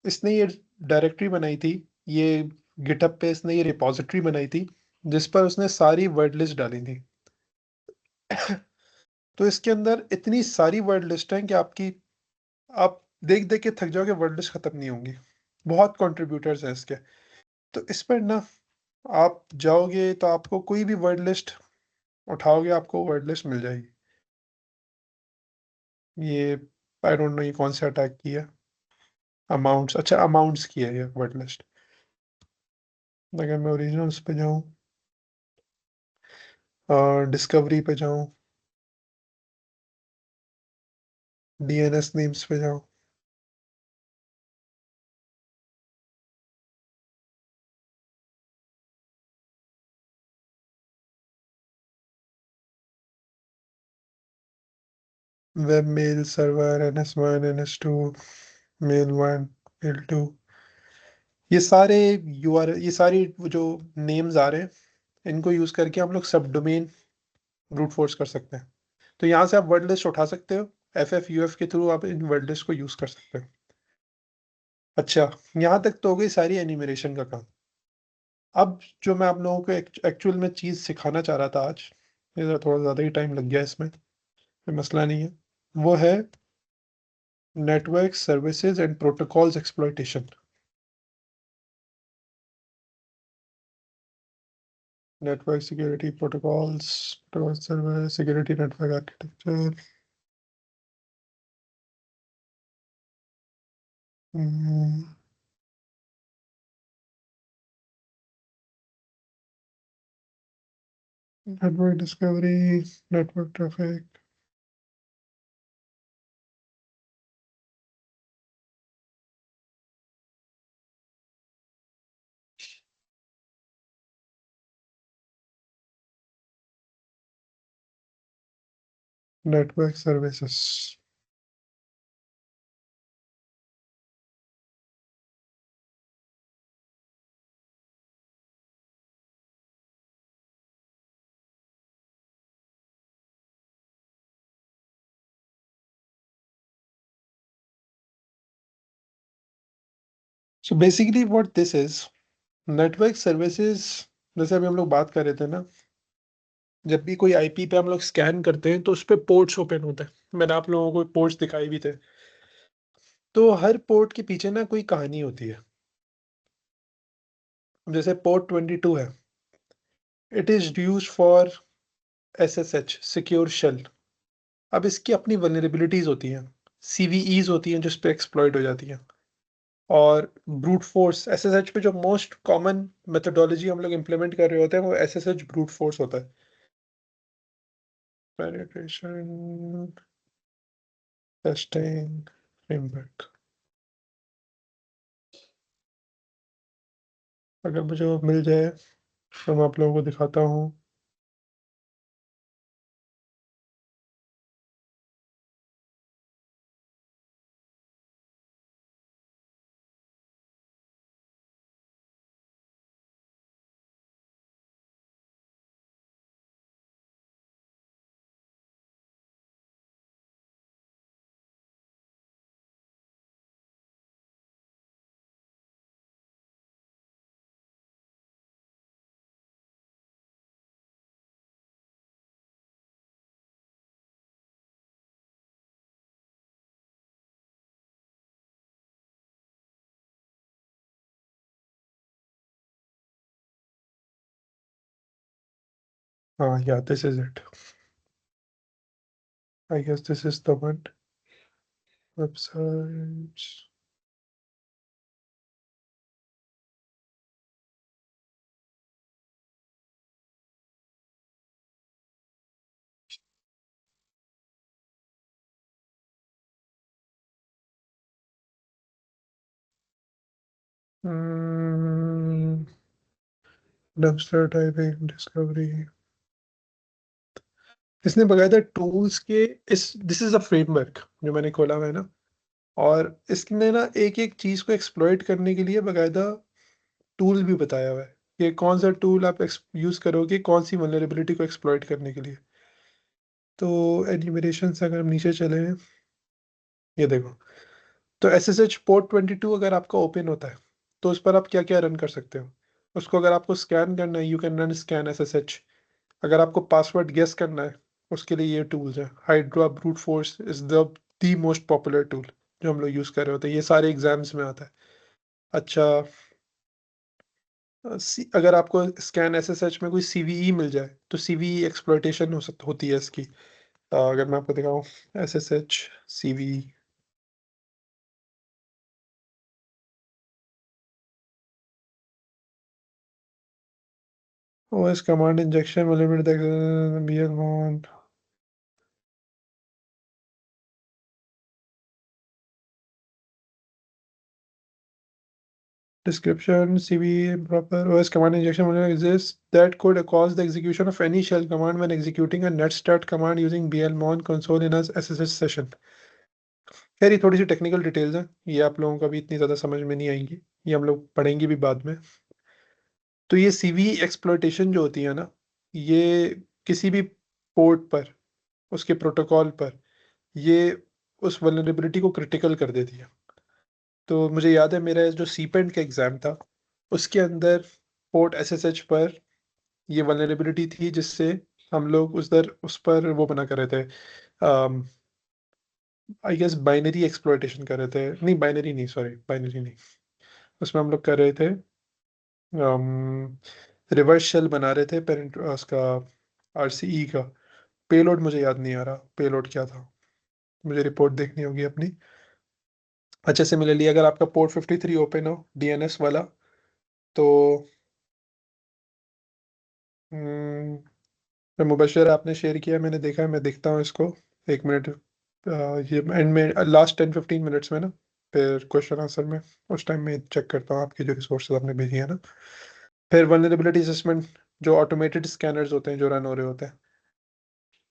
इसने ये डायरेक्टरी बनाई थी, ये गिटहब पे इसने ये रिपॉजिटरी बनाई थी, जिस पर उसने सारी वर्ड लिस्ट डाली थी। तो इसके अंदर इतनी सारी वर्ड लिस्ट हैं कि आप देख देख के थक जाओगे, वर्ड लिस्ट खत्म नहीं होंगी। बहुत कंट्रीब्यूटर्स हैं इसके। तो इस पर ना आप जाओगे तो आपको कोई भी वर्ड लिस्ट उठाओगे, आपको वर्ड लिस्ट मिल जाएगी। ये आई डोंट नो ये कौन सा अटैक की है, अमाउंट्स, अच्छा अमाउंट्स की है ये वर्ड लिस्ट। अगर मैं ओरिजिनल्स पे जाऊँ, डिस्कवरी पे जाऊँ, DNS नेम्स पे जाऊँ, web mail server NS1 NS2 mail 1 mail 2, ये सारे ये सारी जो नेम्स आ रहे हैं, इनको यूज करके हम लोग सब डोमेन ब्रूट फोर्स कर सकते हैं। तो यहाँ से आप वर्ड लिस्ट उठा सकते हो, FFUF के थ्रू आप इन वर्ड लिस्ट को यूज कर सकते हो। अच्छा, यहाँ तक तो हो गई सारी एनिमरेशन का काम। अब जो मैं आप लोगों को एक्चुअल में चीज़ सिखाना चाह रहा था आज, ये थोड़ा ज़्यादा ही टाइम लग गया इसमें, कोई मसला नहीं है, वो है network services and protocols exploitation. Network security protocols, server security, network architecture, network discovery, network traffic. Network services. So basically what this is, network services, जैसे अभी हम लोग बात कर रहे थे ना, जब भी कोई IP पे हम लोग स्कैन करते हैं तो उस पे पोर्ट्स ओपन होते हैं। मैंने आप लोगों को पोर्ट्स दिखाए भी थे। तो हर पोर्ट के पीछे ना कोई कहानी होती है। जैसे पोर्ट 22 है, it is use for SSH, secure shell. अब इसकी अपनी वल्नरेबिलिटीज होती हैं, CVEs होती हैं जिस पे एक्सप्लॉइट हो जाती हैं। और ब्रूट फोर्स SSH पे जो मोस्ट कॉमन मेथोडोलॉजी हम लोग इम्प्लीमेंट कर रहे होते हैं वो SSH ब्रूट फोर्स होता है। पेनिट्रेशन टेस्टिंग फ्रेमवर्क, अगर मुझे वो मिल जाए तो मैं आप लोगों को दिखाता हूँ। हाँ, yeah, this is it. I guess this is the one. Websites. Dumpster typing, discovery. इसने बकायदा टूल्स के दिस इज अ फ्रेमवर्क जो मैंने खोला हुआ है ना, और इसने ना एक एक चीज को एक्सप्लॉइट करने के लिए बकायदा टूल भी बताया हुआ है कि कौन सा टूल आप यूज करोगे कौन सी वल्नरेबिलिटी को एक्सप्लॉइट करने के लिए। तो एन्यूमरेशन से अगर हम नीचे चले हैं, ये देखो, तो SSH पोर्ट 22 अगर आपका ओपन होता है तो उस पर आप क्या क्या रन कर सकते हो। उसको अगर आपको स्कैन करना है, you can run scan SSH। अगर आपको पासवर्ड गेस करना है, उसके लिए ये टूल्स है। Hydra brute force is the most popular tool जो हम लोग यूज कर रहे होते हैं, ये सारे एग्जाम्स में आता है। अच्छा, अगर आपको स्कैन SSH में कोई CVE मिल जाए तो CVE एक्सप्लॉइटेशन होती है इसकी। अगर मैं आपको दिखाऊं SSH CVE, OS command injection will limit the BL1. Description CVE improper OS command injection will exist that could cause the execution of any shell command when executing a netstat command using BLMon console in a SSH session. खैर ये थोड़ी सी टेक्निकल डिटेल्स हैं, ये आप लोगों का भी इतनी ज़्यादा समझ में नहीं आएंगी, ये हम लोग पढ़ेंगे भी बाद में। तो ये सीवी एक्सप्लॉयटेशन जो होती है ना, ये किसी भी पोर्ट पर, उसके प्रोटोकॉल पर, ये उस वल्नरेबिलिटी को क्रिटिकल कर देती है। तो मुझे याद है मेरा जो सीपेंट का एग्ज़ाम था, उसके अंदर पोर्ट एसएसएच पर ये वल्नरेबिलिटी थी, जिससे हम लोग उस पर वो बना कर रहे थे, आई गेस बाइनरी एक्सप्लॉयटेशन कर रहे थे, नहीं बाइनरी नहीं, सॉरी बाइनरी नहीं, उसमें हम लोग कर रहे थे रिवर्स शेल बना रहे थे पेरेंट उसका आरसीई का। पेलोड मुझे याद नहीं आ रहा, पेलोड क्या था, मुझे रिपोर्ट देखनी होगी अपनी। अच्छा, सिमिलरली अगर आपका पोर्ट 53 ओपन हो डीएनएस वाला, तो मुबशर आपने शेयर किया, मैंने देखा है, मैं देखता हूँ इसको 1 मिनट, ये एंड में लास्ट 10-15 मिनट्स में ना, फिर क्वेश्चन आंसर में उस टाइम में चेक करता हूँ आपकी जो रिसोर्सेज आपने भेजी है ना। फिर वल्नरेबिलिटी असेसमेंट, जो ऑटोमेटेड स्कैनर्स होते हैं जो रन हो रहे होते हैं,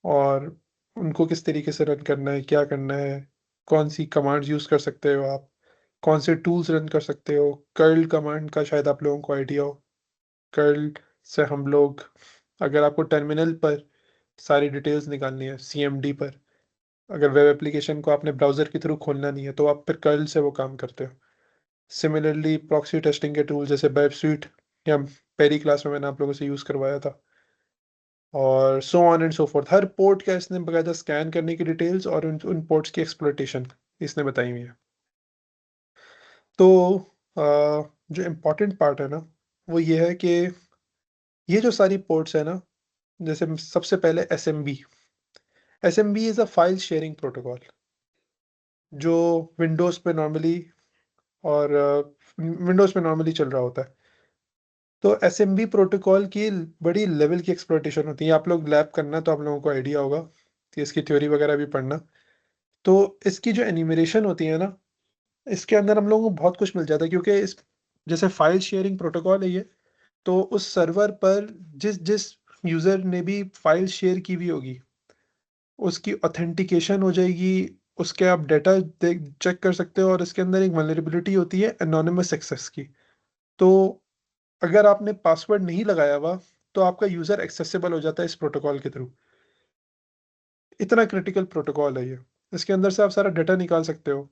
और उनको किस तरीके से रन करना है, क्या करना है, कौन सी कमांड्स यूज़ कर सकते हो आप, कौन से टूल्स रन कर सकते हो। कर्ल कमांड का शायद आप लोगों को आइडिया हो। कर्ल से हम लोग, अगर आपको टर्मिनल पर सारी डिटेल्स निकालनी है सीएमडी पर, अगर वेब एप्लीकेशन को आपने ब्राउज़र के थ्रू खोलना नहीं है, तो आप फिर कर्ल से वो काम करते हो। सिमिलरली प्रॉक्सी टेस्टिंग के टूल जैसे वेब स्वीट, या पहली क्लास में मैंने आप लोगों से यूज़ करवाया था, और सो on and so fourth. Her port का इसने बकायदा स्कैन करने की डिटेल्स और उन पोर्ट्स की एक्सप्लोइटेशन इसने बताई हुई है। तो जो इम्पोर्टेंट पार्ट है ना, वो ये है कि ये जो सारी पोर्ट्स है ना, जैसे सबसे पहले SMB. SMB is a file sharing protocol, जो विंडोज़ पे नॉर्मली, और विंडोज़ पे नॉर्मली चल रहा होता है। तो एसएमबी प्रोटोकॉल की बड़ी लेवल की एक्सप्लोइटेशन होती है। आप लोग लैब करना तो आप लोगों को आइडिया होगा, कि इसकी थ्योरी वगैरह भी पढ़ना। तो इसकी जो एन्यूमरेशन होती है ना, इसके अंदर हम लोगों को बहुत कुछ मिल जाता है, क्योंकि इस जैसे फाइल शेयरिंग प्रोटोकॉल है ये, तो उस सर्वर पर जिस जिस यूज़र ने भी फाइल शेयर की हुई होगी, उसकी ऑथेंटिकेशन हो जाएगी, उसके आप डेटा चेक कर सकते हो, और इसके अंदर एक वल्नरेबिलिटी होती है एनोनिमस एक्सेस की। तो अगर आपने पासवर्ड नहीं लगाया हुआ, तो आपका यूज़र एक्सेसिबल हो जाता है इस प्रोटोकॉल के थ्रू। इतना क्रिटिकल प्रोटोकॉल है ये। इसके अंदर से आप सारा डेटा निकाल सकते हो।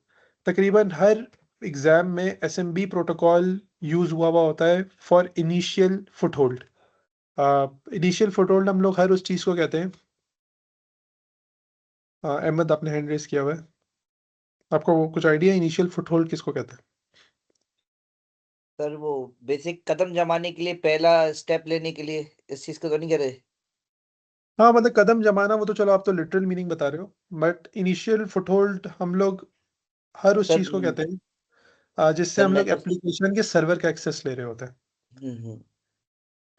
तकरीबन हर एग्ज़ाम में एसएमबी प्रोटोकॉल यूज़ हुआ होता है for initial foothold. Initial foothold हम लोग हर उस चीज़ को कहते हैं। अहमद, आपने हैंड रेज़ किया हुआ है। आपको वो कुछ आइडिया इनिशियल फुटहोल्ड किसको कहते हैं? सर वो बेसिक कदम जमाने के लिए, पहला स्टेप लेने के लिए, इस चीज को तो नहीं कह रहे? हाँ, मतलब कदम जमाना, वो तो चलो आप तो लिटरल मीनिंग बता रहे हो, बट इनिशियल फुटहोल्ड हम लोग हर उस सर चीज़ को कहते हैं, जिससे सर हम मैं लोग तो एप्लीकेशन के सर्वर का एक्सेस ले रहे होते हैं। हम्म।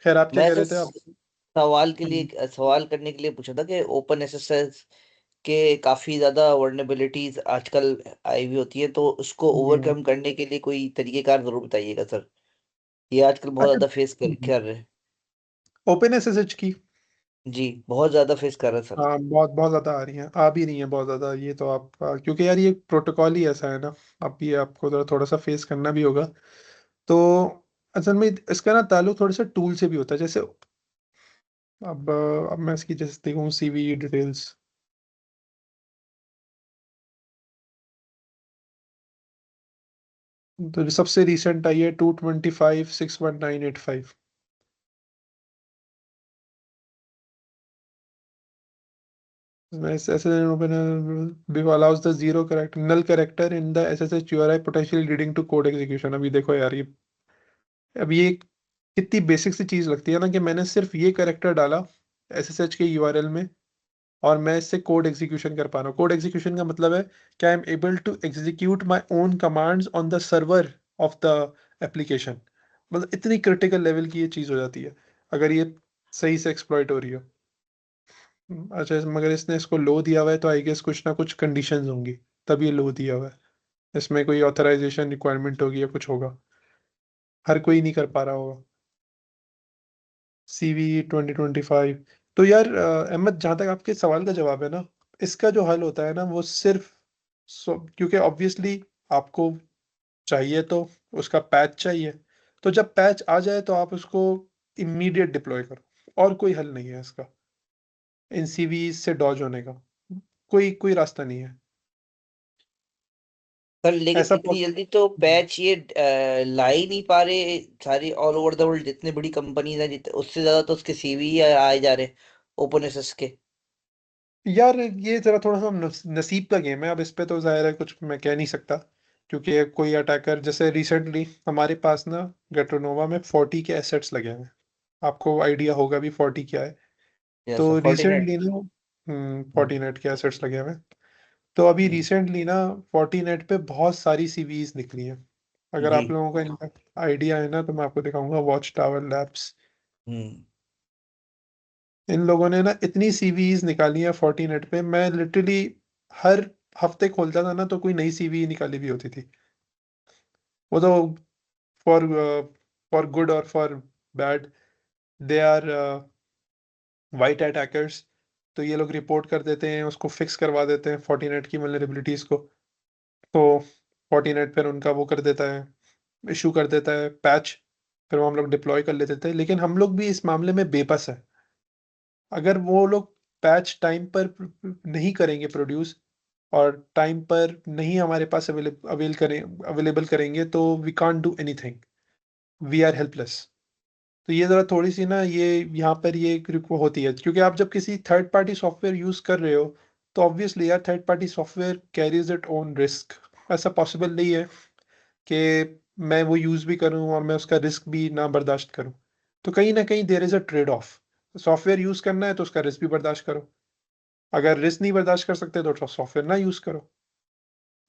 खैर, आप क्या मैं कह सर रहे थे आप? सवाल के हम्म, लिए, सवाल करने के लिए पूछा था कि ओपन एसएसएस के काफी ज्यादा वर्नेबिलिटीज आजकल आई हुई होती है, तो उसको हम्म, ओवरकम करने के लिए कोई तरीकेकार जरूर बताइएगा सर। ये आजकल बहुत अच्छा, ज्यादा फेस कर रहे हैं। ओपन एसएसएच की, जी, बहुत ज्यादा फेस कर रहे हैं सर। हाँ, बहुत बहुत ज़्यादा आ रही हैं, आ भी रही हैं बहुत ज़्यादा। ये तो आप, क्योंकि यार ये प्रोटोकॉल ही ऐसा है ना, अब ये आपको थोड़ा थोड़ा सा फेस करना भी होगा। तो असल में इसका ना ताल्लुक थोड़े से टूल से भी होता है। जैसे अब मैं इसकी जैसे देखूँ सीवी डिटेल्स, तो जो सबसे रिसेंट आई है 225.61985। allows the zero character null character in the SSH URI potentially leading to code execution। अभी देखो यार, ये अब ये कितनी बेसिक सी चीज लगती है ना, कि मैंने सिर्फ ये कैरेक्टर डाला SSH के यूआरएल में, और मैं इससे कोड एग्जीक्यूशन कर पा रहा हूँ। कोड एग्जीक्यूशन का मतलब है कि I am able to execute my own commands on the server of the application. मतलब इतनी क्रिटिकल लेवल की ये चीज़ हो जाती है, अगर ये सही से एक्सप्लॉइट हो रही हो। अच्छा, मगर इसने इसको लो दिया हुआ है, तो आई गेस कुछ ना कुछ कंडीशंस होंगी, तब ये लो दिया हुआ है। इसमें कोई ऑथराइजेशन रिक्वायरमेंट होगी या कुछ होगा, हर कोई नहीं कर पा रहा होगा। सीवी 2025। तो यार अहमद, जहाँ तक आपके सवाल का जवाब है ना, इसका जो हल होता है ना, वो सिर्फ क्योंकि ऑब्वियसली आपको चाहिए तो उसका पैच चाहिए, तो जब पैच आ जाए तो आप उसको इमीडिएट डिप्लॉय करो, और कोई हल नहीं है इसका इन सीवीज से डॉज होने का, कोई रास्ता नहीं है सर लेकिन ऐसा। इतनी जल्दी तो पैच ये ला ही नहीं पा रहे सारी ऑल ओवर द वर्ल्ड जितनी बड़ी कंपनीज हैं, उससे ज्यादा तो उसके सीवी आए जा रहे ओपन एसएस के। यार ये जरा थोड़ा सा नसीब का गेम है, अब इस पे तो जाहिर है कुछ मैं कह नहीं सकता, क्योंकि कोई अटैकर, जैसे रिसेंटली हमारे पास ना गेट्रोनोवा में 40 के एसेट्स लगे हैं, आपको आइडिया होगा भी 40 क्या है। यस तो सर, फॉर्टिनेट। रिसेंटली ना 40 के एसेट्स लगे हुए हैं। तो अभी रिसेंटली ना 40 पे बहुत सारी सीवीज निकली हैं। अगर जी। आप लोगों का इनका आइडिया है ना तो मैं आपको दिखाऊंगा, वॉच टावर लैब्स, हम्म। इन लोगों ने ना इतनी सीवीज निकाली है 40 पे, मैं लिटरली हर हफ्ते खोलता था ना तो कोई नई सीवी निकाली भी होती थी। वो तो फॉर फॉर गुड और for bad, they are white attackers. तो ये लोग रिपोर्ट कर देते हैं, उसको फिक्स करवा देते हैं 40 की वल्नरेबिलिटीज को। तो 40 फिर उनका वो कर देता है, इशू कर देता है पैच, फिर वो हम लोग डिप्लॉय कर लेते थे। लेकिन हम लोग भी इस मामले में बेबस है, अगर वो लोग पैच टाइम पर नहीं करेंगे प्रोड्यूस, और टाइम पर नहीं हमारे पास अवेलेबल करेंगे, तो we can't do anything, we are helpless. तो ये ज़रा थोड़ी सी ना ये यहाँ पर ये एक वो होती है, क्योंकि आप जब किसी थर्ड पार्टी सॉफ्टवेयर यूज़ कर रहे हो तो ऑब्वियसली यार third party software carries it own risk. ऐसा पॉसिबल नहीं है कि मैं वो यूज़ भी करूँ और मैं उसका रिस्क भी ना बर्दाश्त करूँ। तो कहीं ना कहीं there is a trade off, software use करना है तो उसका रिस्क भी बर्दाश्त करो, अगर रिस्क नहीं बर्दाश्त कर सकते तो सॉफ्टवेयर ना यूज़ करो।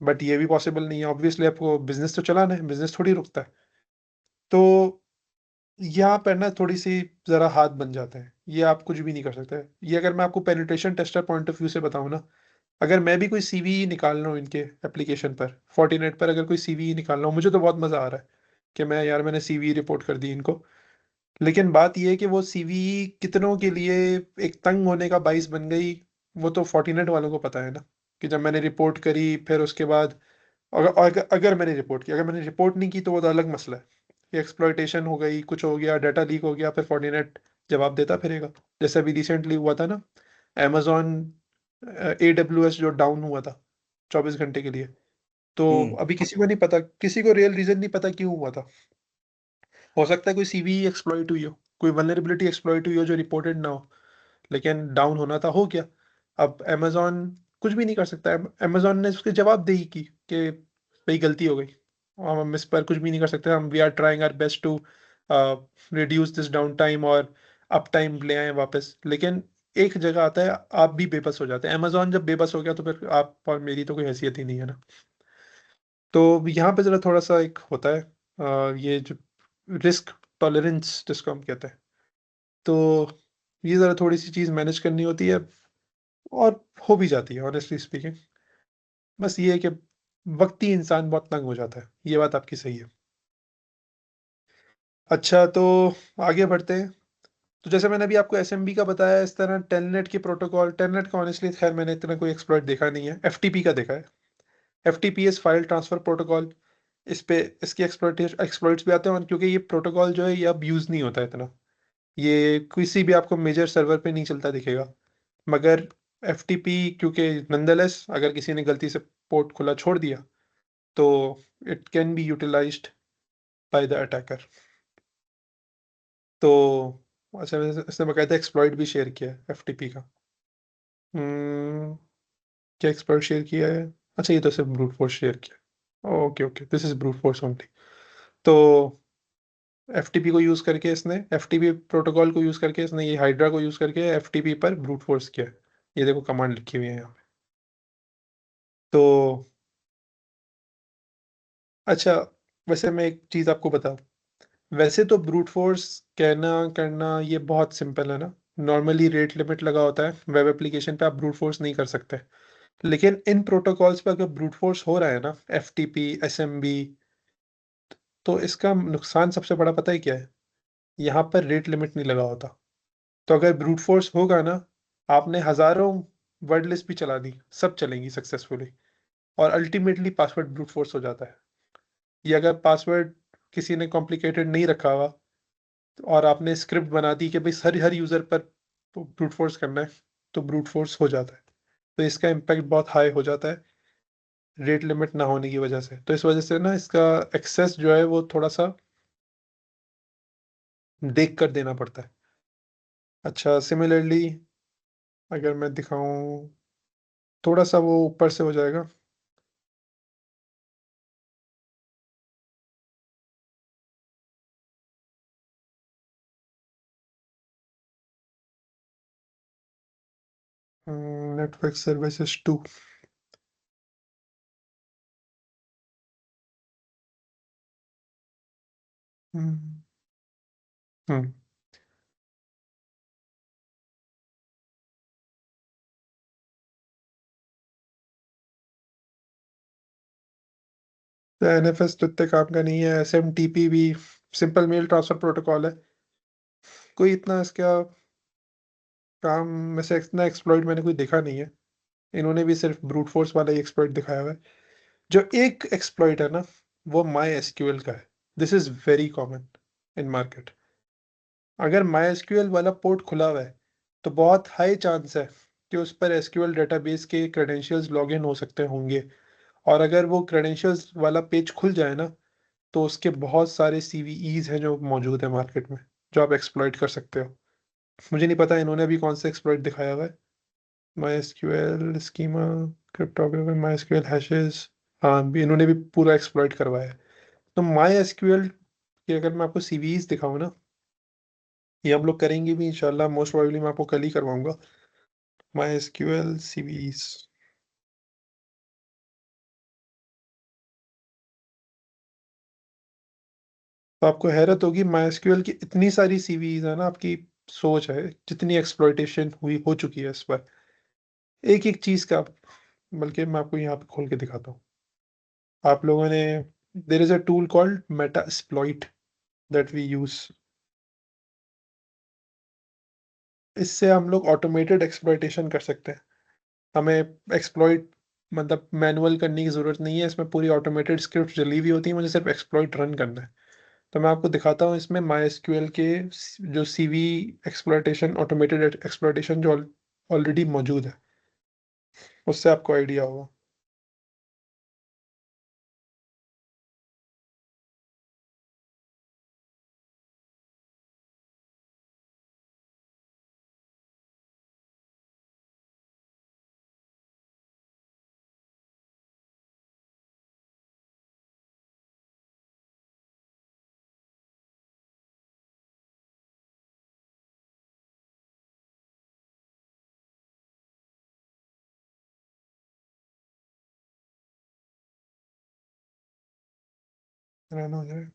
बट ये भी पॉसिबल नहीं है, ऑब्वियसली आपको बिजनेस तो चलाना है, बिजनेस थोड़ी रुकता है। तो यहाँ पर ना थोड़ी सी ज़रा हाथ बन जाते हैं, ये आप कुछ भी नहीं कर सकते। ये अगर मैं आपको penetration tester point of view से बताऊँ ना, अगर मैं भी कोई सीवी निकाल रहा हूँ इनके एप्लीकेशन पर, फोर्टिनेट पर अगर कोई सीवी निकाल रहा हूँ, मुझे तो बहुत मज़ा आ रहा है कि मैंने सीवी रिपोर्ट कर दी इनको। लेकिन बात ये है कि वो सीवी कितनों के लिए एक तंग होने का बाइस बन गई, वो तो फोर्टिनेट वालों को पता है ना, कि जब मैंने रिपोर्ट करी फिर उसके बाद अगर मैंने रिपोर्ट किया, अगर मैंने रिपोर्ट नहीं की तो वो तो अलग मसला है, कि एक्सप्लॉयटेशन हो गई, कुछ हो गया, डाटा लीक हो गया, फिर फोर्टिनेट जवाब देता फिरेगा। जैसे अभी रिसेंटली हुआ था ना, अमेजोन AWS जो डाउन हुआ था 24 घंटे के लिए, तो हम्म। अभी किसी को नहीं पता, किसी को रियल रीजन नहीं पता क्यों हुआ था। हो सकता है कोई सीवी एक्सप्लॉइट हुई हो, कोई वल्नरेबिलिटी एक्सप्लॉइट हुई हो जो रिपोर्टेड ना हो, लेकिन डाउन होना था, हो गया। अब अमेजोन कुछ भी नहीं कर सकता है, अमेजोन ने उसके जवाबदेही की कि भाई गलती हो गई, हम इस पर कुछ भी नहीं कर सकते, हम we are trying our best to reduce this down time और अप टाइम ले आए वापस। लेकिन एक जगह आता है आप भी बेबस हो जाते हैं, अमेजोन जब बेबस हो गया तो फिर आप और मेरी तो कोई हैसियत ही नहीं है ना। तो यहाँ पे जरा थोड़ा सा एक होता है ये जो रिस्क टॉलरेंस जिसको हम कहते हैं, तो ये ज़रा थोड़ी सी चीज़ मैनेज करनी होती है, और हो भी जाती है ऑनेस्टली स्पीकिंग। बस ये है कि वक़्ती इंसान बहुत तंग हो जाता है, ये बात आपकी सही है। अच्छा, तो आगे बढ़ते हैं। तो जैसे मैंने अभी आपको एसएमबी का बताया, इस तरह टेलनेट के प्रोटोकॉल, टेलनेट का ऑनेस्टली खैर मैंने इतना कोई एक्सप्लॉइट देखा नहीं है, एफटीपी का देखा है। एफटीपीएस फाइल ट्रांसफर प्रोटोकॉल, इस पे इसके एक्सप्लॉइट्स भी आते हैं, और क्योंकि ये प्रोटोकॉल जो है ये अब यूज़ नहीं होता है इतना, ये किसी भी आपको मेजर सर्वर पे नहीं चलता दिखेगा। मगर एफटीपी क्योंकि नॉनदलेस अगर किसी ने गलती से पोर्ट खुला छोड़ दिया तो it can be utilized by the attacker. तो अच्छा, इसने बकायदा एक्सप्लॉइट भी शेयर किया है एफटीपी का। हम्म, क्या एक्सप्लॉइट शेयर किया है? अच्छा, ये तो सिर्फ ब्रूट फोर्स शेयर किया है। Okay okay, this is brute force only. तो एफटीपी को यूज़ करके इसने, एफटीपी प्रोटोकॉल को यूज़ करके इसने ये हाइड्रा को यूज़ करके एफटीपी पर ब्रूट फोर्स किया है। ये देखो कमांड लिखी हुई है यहाँ पे। तो अच्छा, वैसे मैं एक चीज़ आपको बताऊँ, वैसे तो ब्रूट फोर्स कहना करना ये बहुत सिंपल है ना, नॉर्मली रेट लिमिट लगा होता है, वेब एप्लीकेशन पे आप ब्रूट फोर्स नहीं कर सकते। लेकिन इन प्रोटोकॉल्स पे अगर ब्रूट फोर्स हो रहा है ना, एफटीपी, एसएमबी, तो इसका नुकसान सबसे बड़ा पता है क्या है? यहाँ पर रेट लिमिट नहीं लगा होता। तो अगर ब्रूट फोर्स होगा ना, आपने हज़ारों वर्ड लिस्ट भी चला दी, सब चलेंगी सक्सेसफुली। और अल्टीमेटली पासवर्ड ब्रूट फोर्स हो जाता है। ये अगर पासवर्ड किसी ने कॉम्प्लिकेटेड नहीं रखा हुआ और आपने स्क्रिप्ट बना दी कि भाई हर यूज़र पर ब्रूट फोर्स करना है, तो ब्रूट फोर्स हो जाता है। तो इसका इम्पैक्ट बहुत हाई हो जाता है रेट लिमिट ना होने की वजह से। तो इस वजह से ना इसका एक्सेस जो है वो थोड़ा-सा देख कर देना पड़ता है। अच्छा, सिमिलरली अगर मैं दिखाऊँ, थोड़ा-सा वो ऊपर से हो जाएगा। Network services 2। हुँ, हुँ। तो एनएफएस तो इतने काम का नहीं है, एसएमटीपी भी सिंपल मेल ट्रांसफर प्रोटोकॉल है। कोई इतना इसका काम में से इतना एक्सप्लॉइट मैंने कोई देखा नहीं है। इन्होंने भी सिर्फ़ ब्रूट फ़ोर्स वाला ही एक्सप्लॉइट दिखाया हुआ है। जो एक एक्सप्लॉइट है ना, वो मायएसक्यूएल का है। This is very common in market. अगर मायएसक्यूएल वाला पोर्ट खुला हुआ है, तो बहुत हाई चांस है कि उस पर एसक्यूएल डेटाबेस के क्रेडेंशियल्स लॉगिन हो सकते होंगे। और अगर वो क्रेडेंशियल्स वाला पेज खुल जाए ना, तो उसके बहुत सारे सीवीईज़ हैं जो मौजूद हैं मार्केट में, जो आप एक्सप्लॉइट कर सकते हो। मुझे नहीं पता इन्होंने अभी कौन सा एक्सप्लॉइट दिखाया हुआ है। MySQL schema, cryptography, MySQL hashes, हाँ, भी इन्होंने भी पूरा एक्सप्लॉइट करवाया है। तो मायएसक्यूएल की अगर मैं आपको सीवीईज़ दिखाऊँ ना, ये हम लोग करेंगे भी इंशाल्लाह, मोस्ट प्रोबेबली मैं आपको कल ही करवाऊँगा। मायएसक्यूएल सीवीईज़। तो आपको हैरत होगी, मायएसक्यूएल की इतनी सारी सीवीईज़ है ना, आपकी सोच है जितनी एक्सप्लॉइटेशन हुई हो चुकी है इस पर। एक-एक चीज़ का, बल्कि मैं आपको यहाँ पे खोल के दिखाता हूँ। आप लोगों ने, there is a tool called Metasploit that we use. इससे हम लोग ऑटोमेटेड एक्सप्लॉइटेशन कर सकते हैं। हमें एक्सप्लॉइट मतलब मैनुअल करने की ज़रूरत नहीं है, इसमें पूरी ऑटोमेटेड स्क्रिप्ट डली हुई होती है, मुझे सिर्फ एक्सप्लॉइट रन करना है। तो मैं आपको दिखाता हूँ इसमें मायएसक्यूएल के जो सीवी एक्सप्लॉइटेशन, ऑटोमेटेड एक्सप्लॉइटेशन जो ऑलरेडी मौजूद है, उससे आपको आइडिया होगा। रन हो जाए।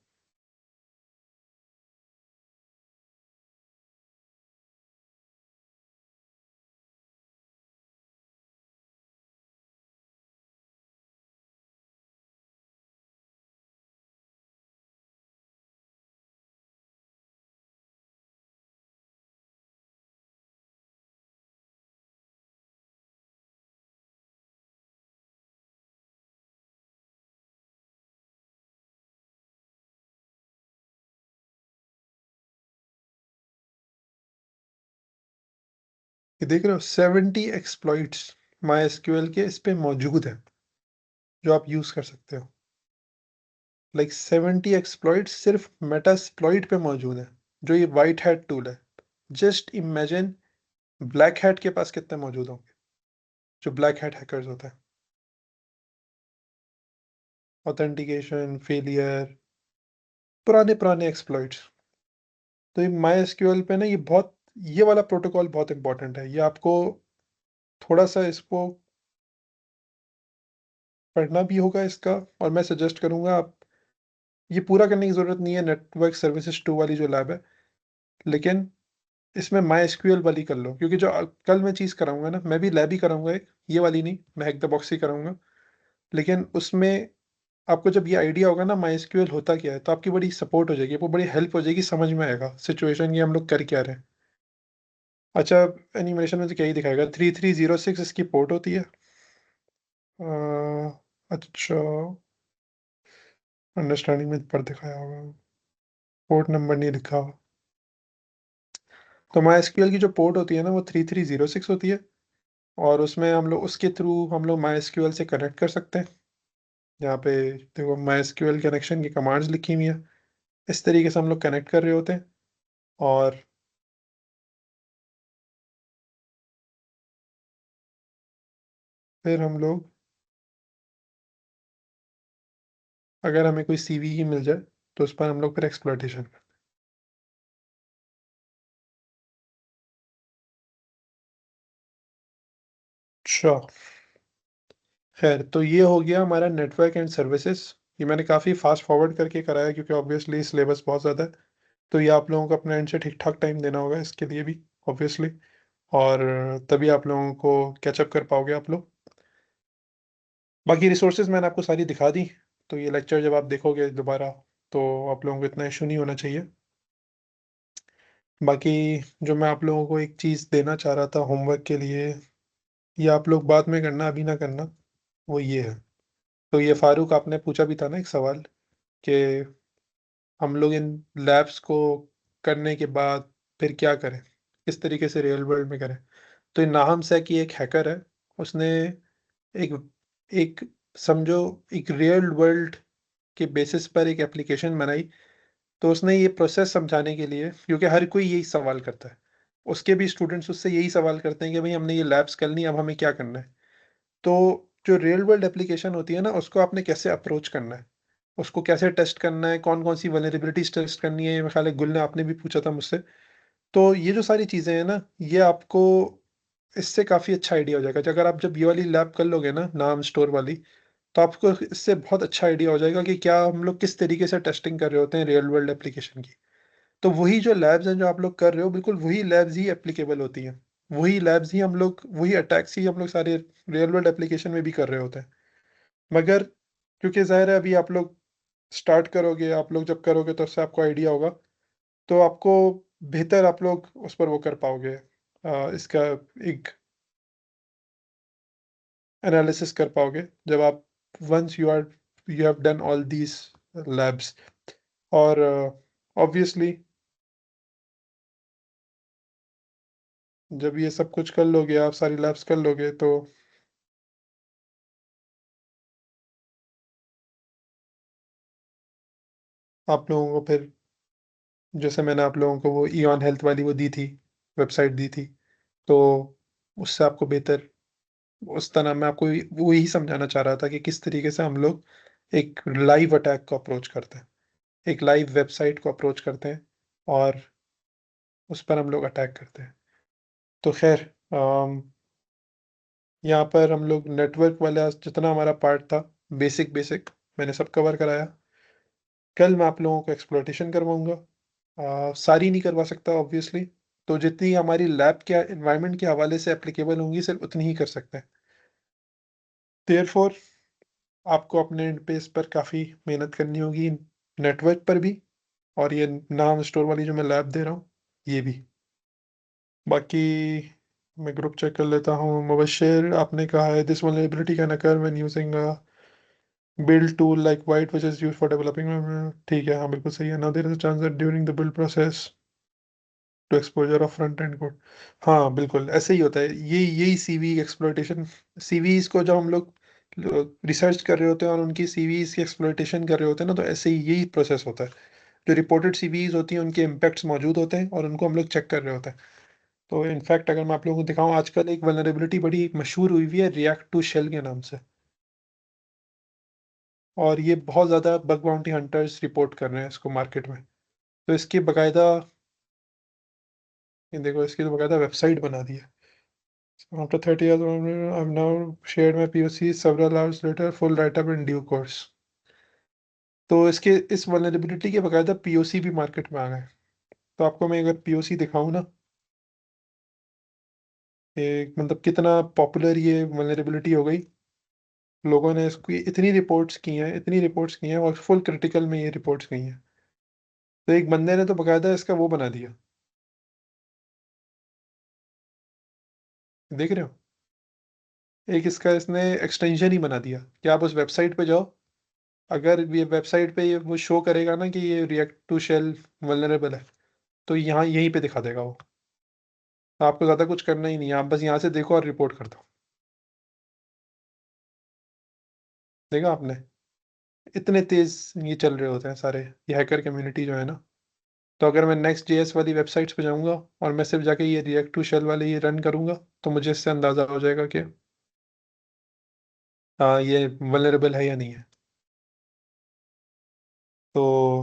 ये देख रहे हो, 70 एक्सप्लॉइट्स मायएसक्यूएल के इस पे मौजूद हैं, जो आप यूज़ कर सकते हो। लाइक 70 एक्सप्लॉइट्स सिर्फ मेटास्प्लॉइट पे मौजूद हैं, जो ये व्हाइट हैट टूल है। जस्ट इमेजिन ब्लैक हैट के पास कितने मौजूद होंगे, जो ब्लैक हैट हैकर्स होते हैं। ऑथेंटिकेशन, फेलियर, पुराने-पुराने एक्सप्लॉइट्स। तो ये मायएसक्यूएल पे ना ये वाला प्रोटोकॉल बहुत इम्पोर्टेंट है। ये आपको थोड़ा-सा इसको पढ़ना भी होगा इसका, और मैं सजेस्ट करूँगा आप ये पूरा करने की ज़रूरत नहीं है नेटवर्क सर्विसेज 2 वाली जो लैब है, लेकिन इसमें मायएसक्यूएल वाली कर लो, क्योंकि जो कल मैं चीज़ कराऊँगा ना, मैं भी लैब ही कराऊँगा एक, ये वाली नहीं, मैं हैक द बॉक्स ही कराऊँगा। लेकिन उसमें आपको जब ये आइडिया होगा ना मायएसक्यूएल होता क्या है, तो आपकी बड़ी सपोर्ट हो जाएगी, आपको बड़ी हेल्प हो जाएगी, समझ में आएगा सिचुएशन कि हम लोग कर क्या रहे हैं। अच्छा, एनिमेशन में तो क्या ही दिखाएगा, 3306 इसकी पोर्ट होती है। अच्छा, अंडरस्टैंडिंग में पर दिखाया होगा, पोर्ट नंबर नहीं लिखा हुआ। तो MySQL की जो पोर्ट होती है ना वो 3306 होती है, और उसमें हम लोग उसके थ्रू हम लोग MySQL से कनेक्ट कर सकते हैं। यहाँ पे देखो MySQL कनेक्शन की कमांड्स लिखी हुई हैं, इस तरीके से हम लोग कनेक्ट कर रहे होते हैं। और फिर हम लोग, अगर हमें कोई CV ही मिल जाए तो उस पर हम लोग फिर एक्सप्लॉइटेशन करते हैं। अच्छा, खैर, तो ये हो गया हमारा नेटवर्क एंड सर्विसेज। ये मैंने काफ़ी फास्ट फॉरवर्ड करके कराया क्योंकि ऑब्वियसली सिलेबस बहुत ज़्यादा है, तो ये आप लोगों को अपने एंड से ठीक ठाक टाइम देना होगा इसके लिए भी, ऑब्वियसली। और तभी आप लोगों को कैचअप कर पाओगे आप लोग। बाकी रिसोर्सेज मैंने आपको सारी दिखा दी, तो ये लेक्चर जब आप देखोगे दोबारा तो आप लोगों को इतना इशू नहीं होना चाहिए। बाकी जो मैं आप लोगों को एक चीज़ देना चाह रहा था होमवर्क के लिए, ये आप लोग बाद में करना, अभी ना करना, वो ये है। तो ये फारूक, आपने पूछा भी था ना एक सवाल कि हम लोग इन लैब्स को करने के बाद फिर क्या करें, किस तरीके से रियल वर्ल्ड में करें। तो ये नाहम सैकी एक हैकर है, उसने एक एक समझो एक रियल वर्ल्ड के बेसिस पर एक एप्लीकेशन बनाई। तो उसने ये प्रोसेस समझाने के लिए, क्योंकि हर कोई यही सवाल करता है, उसके भी स्टूडेंट्स उससे यही सवाल करते हैं कि भाई हमने ये लैब्स कर ली, अब हमें क्या करना है। तो जो रियल वर्ल्ड एप्लीकेशन होती है ना, उसको आपने कैसे अप्रोच करना है, उसको कैसे टेस्ट करना है, कौन कौन सी वनरेबिलिटीज टेस्ट करनी है, ये मेरे ख्याल है गुल ने आपने भी पूछा था मुझसे। तो ये जो सारी चीज़ें हैं ना, ये आपको इससे काफ़ी अच्छा आइडिया हो जाएगा। अगर आप जब ये वाली लैब कर लोगे ना, नाम स्टोर वाली, तो आपको इससे बहुत अच्छा आइडिया हो जाएगा कि क्या हम लोग किस तरीके से टेस्टिंग कर रहे होते हैं रियल वर्ल्ड एप्लीकेशन की। तो वही जो लैब्स हैं जो आप लोग कर रहे हो, बिल्कुल वही लैब्स ही एप्लीकेबल होती हैं। वही लैब्स ही हम लोग, वही अटैक्स ही हम लोग सारे रियल वर्ल्ड एप्लीकेशन में भी कर रहे होते हैं। मगर क्योंकि ज़ाहिर है अभी आप लोग स्टार्ट करोगे, आप लोग जब करोगे तो उससे आपको आइडिया होगा, तो आपको बेहतर आप लोग उस पर वो कर पाओगे, इसका एक एनालिसिस कर पाओगे जब आप once you have done all these labs. और ऑब्वियसली जब ये सब कुछ कर लोगे, आप सारी लैब्स कर लोगे, तो आप लोगों को फिर, जैसे मैंने आप लोगों को वो ईऑन हेल्थ वाली वो दी थी, वेबसाइट दी थी, तो उससे आपको बेहतर, उस तरह मैं आपको वो यही समझाना चाह रहा था कि किस तरीके से हम लोग एक लाइव अटैक को अप्रोच करते हैं, एक लाइव वेबसाइट को अप्रोच करते हैं, और उस पर हम लोग अटैक करते हैं। तो खैर, यहाँ पर हम लोग नेटवर्क वाला जितना हमारा पार्ट था, बेसिक बेसिक मैंने सब कवर कराया। कल मैं आप लोगों को एक्सप्लॉइटेशन करवाऊँगा, सारी नहीं करवा सकता ऑब्वियसली, तो जितनी हमारी लैब के एनवायरनमेंट के हवाले से एप्लीकेबल होंगी सिर्फ उतनी ही कर सकते हैं। देयरफॉर आपको अपने एंड पे इस पर काफ़ी मेहनत करनी होगी, नेटवर्क पर भी, और ये नाम स्टोर वाली जो मैं लैब दे रहा हूँ, ये भी। बाकी मैं ग्रुप चेक कर लेता हूँ। मुबश्शिर, आपने कहा है this vulnerability can occur when using build tool like white which is used for developing, ठीक है, हाँ बिल्कुल सही है। now there is a chance that during the build process to exposure of front end code, हाँ बिल्कुल ऐसे ही होता है। यही सीवी एक्सप्लॉइटेशन, सीवीज को जब हम लोग रिसर्च कर रहे होते हैं और उनकी सीवीज की एक्सप्लॉइटेशन कर रहे होते हैं ना, तो ऐसे ही यही प्रोसेस होता है। जो रिपोर्टेड सीवीज होती हैं उनके इम्पैक्ट्स मौजूद होते हैं और उनको हम लोग चेक कर रहे होते हैं। तो इनफैक्ट अगर मैं आप लोगों को दिखाऊं, आजकल एक वल्नरेबिलिटी बड़ी मशहूर हुई हुई है रिएक्ट टू शेल के नाम से, और ये बहुत ज़्यादा बग बाउंटी हंटर्स रिपोर्ट कर रहे हैं इसको मार्केट में। तो इसकी बाकायदा, ये देखो इसकी तो बाकायदा वेबसाइट बना दी है। After 30 years I've now shared my POC several hours later, full write up in due course। तो इसके इस वल्नरेबिलिटी के बाकायदा POC भी मार्केट में आ गए। तो आपको मैं अगर POC दिखाऊं ना, मतलब कितना पॉपुलर ये वल्नरेबिलिटी हो गई, लोगों ने इसकी इतनी रिपोर्ट्स की हैं, इतनी रिपोर्ट्स की हैं, और फुल क्रिटिकल में ये रिपोर्ट्स गई हैं। तो एक बंदे ने तो बाकायदा इसका वो बना दिया, देख रहे हो, एक इसका इसने एक्सटेंशन ही बना दिया कि आप उस वेबसाइट पे जाओ, अगर ये वेबसाइट पे वो शो करेगा ना कि ये रिएक्ट टू शेल वल्नरेबल है, तो यहाँ यहीं पे दिखा देगा वो। आपको ज़्यादा कुछ करना ही नहीं है, आप बस यहाँ से देखो और रिपोर्ट कर दो। देखा आपने, इतने तेज ये चल रहे होते हैं सारे ये हैकर कम्युनिटी जो है ना। तो अगर मैं नेक्स्ट जेएस वाली वेबसाइट्स पे जाऊंगा और मैं सिर्फ जाके ये रिएक्ट टू शेल वाले ये रन करूंगा, तो मुझे इससे अंदाज़ा हो जाएगा कि हाँ ये वल्नरेबल है या नहीं है। तो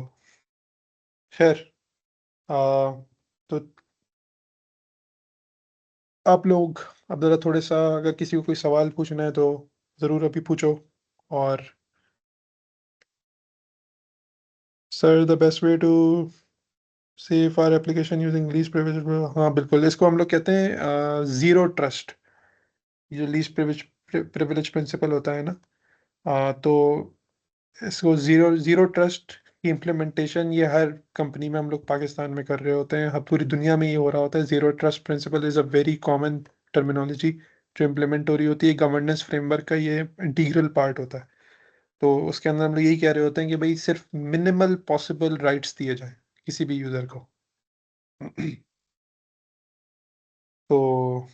खैर, तो आप लोग अब ज़रा थोड़ा सा, अगर किसी को कोई सवाल पूछना है तो ज़रूर अभी पूछो। और sir, the best way to save our application using least privilege, हाँ बिल्कुल, इसको हम लोग कहते हैं ज़ीरो ट्रस्ट। ये जो लीस्ट प्रिविलेज प्रिंसिपल होता है ना, तो इसको ज़ीरो ज़ीरो ट्रस्ट की इम्प्लीमेंटेशन ये हर कंपनी में हम लोग पाकिस्तान में कर रहे होते हैं, हर पूरी दुनिया में ये हो रहा होता है। Zero trust principle is a very common terminology जो इम्प्लीमेंट हो रही होती है। गवर्नेंस फ्रेमवर्क का ये इंटीग्रल पार्ट होता है। तो उसके अंदर हम लोग यही कह रहे होते हैं कि भाई सिर्फ मिनिमल पॉसिबल राइट्स दिए जाएं किसी भी यूज़र को। तो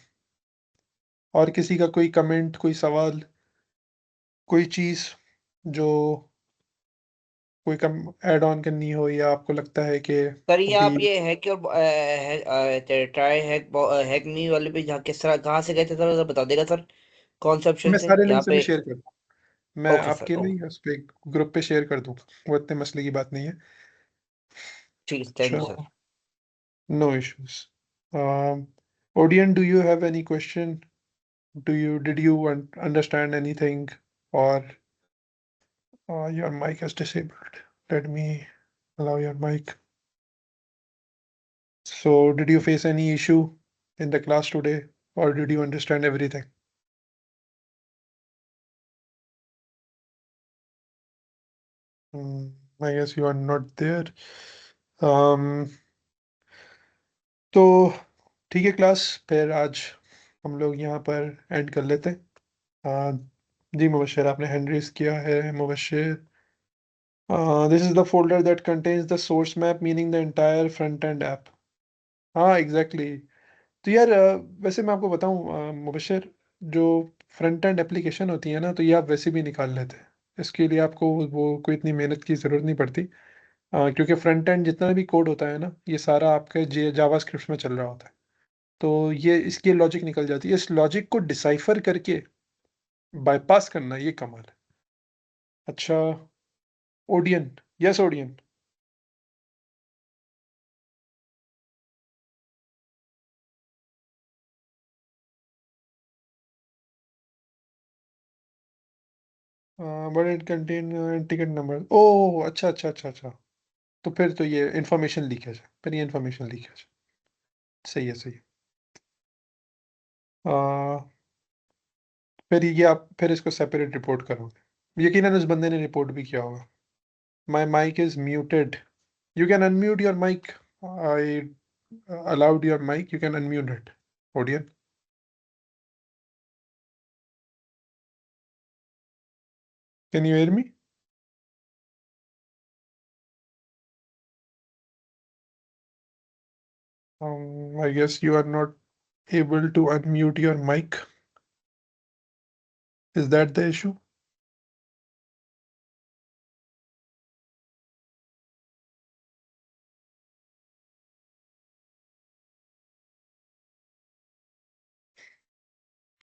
और किसी का कोई कमेंट, कोई सवाल, कोई चीज़ जो कोई कम ऐड ऑन करनी हो, या आपको लगता है कि सर ये अभी आप ये हैक और ट्राई हैक मी वाले पे जहाँ किस तरह कहाँ से गए थे सर बता देगा सर, कौन से ऑप्शन मैं से सारे यहाँ लिंक्स अभी पे? शेयर कर दूँ, मैं ओके सर, आपके ओ लिए उस पे ग्रुप पे शेयर कर दूँगा, वो इतने मसले की बात नहीं है। ठीक है, थैंक अच्छा, you sir. No issues. Odion, do you have any question? Did you understand anything, or your mic is disabled? Let me allow your mic. So, did you face any issue in the class today, or did you understand everything? I guess you are not there. Um, तो ठीक है क्लास, फिर आज हम लोग यहाँ पर एंड कर लेते हैं। जी मुबशर, आपने हैंड रेज किया है Mubashar. This is the folder that contains the source map meaning the entire front end app. हाँ एग्जैक्टली। तो यार वैसे मैं आपको बताऊँ मुबशर, जो फ्रंट एंड एप्लीकेशन होती है ना, तो ये आप वैसे भी निकाल लेते हैं। इसके लिए आपको वो कोई इतनी मेहनत की ज़रूरत नहीं पड़ती, क्योंकि फ्रंट एंड जितना भी कोड होता है ना, ये सारा आपके जावास्क्रिप्ट में चल रहा होता है। तो ये इसकी लॉजिक निकल जाती है, इस लॉजिक को डिसाइफर करके बाईपास करना, ये कमाल है। अच्छा, Odeon, yes Odeon. But it contain ticket number, oh अच्छा अच्छा अच्छा अच्छा। तो फिर तो ये इन्फॉर्मेशन लीकेज है, फिर ये इन्फॉर्मेशन लीकेज है। सही है सही है। फिर ये आप फिर इसको सेपरेट रिपोर्ट करोगे, यकीनन उस बंदे ने रिपोर्ट भी किया होगा। My mic is muted, you can unmute your mic. I allowed your mic, you can unmute it, Odion. Can you hear me? I guess you are not able to unmute your mic. Is that the issue?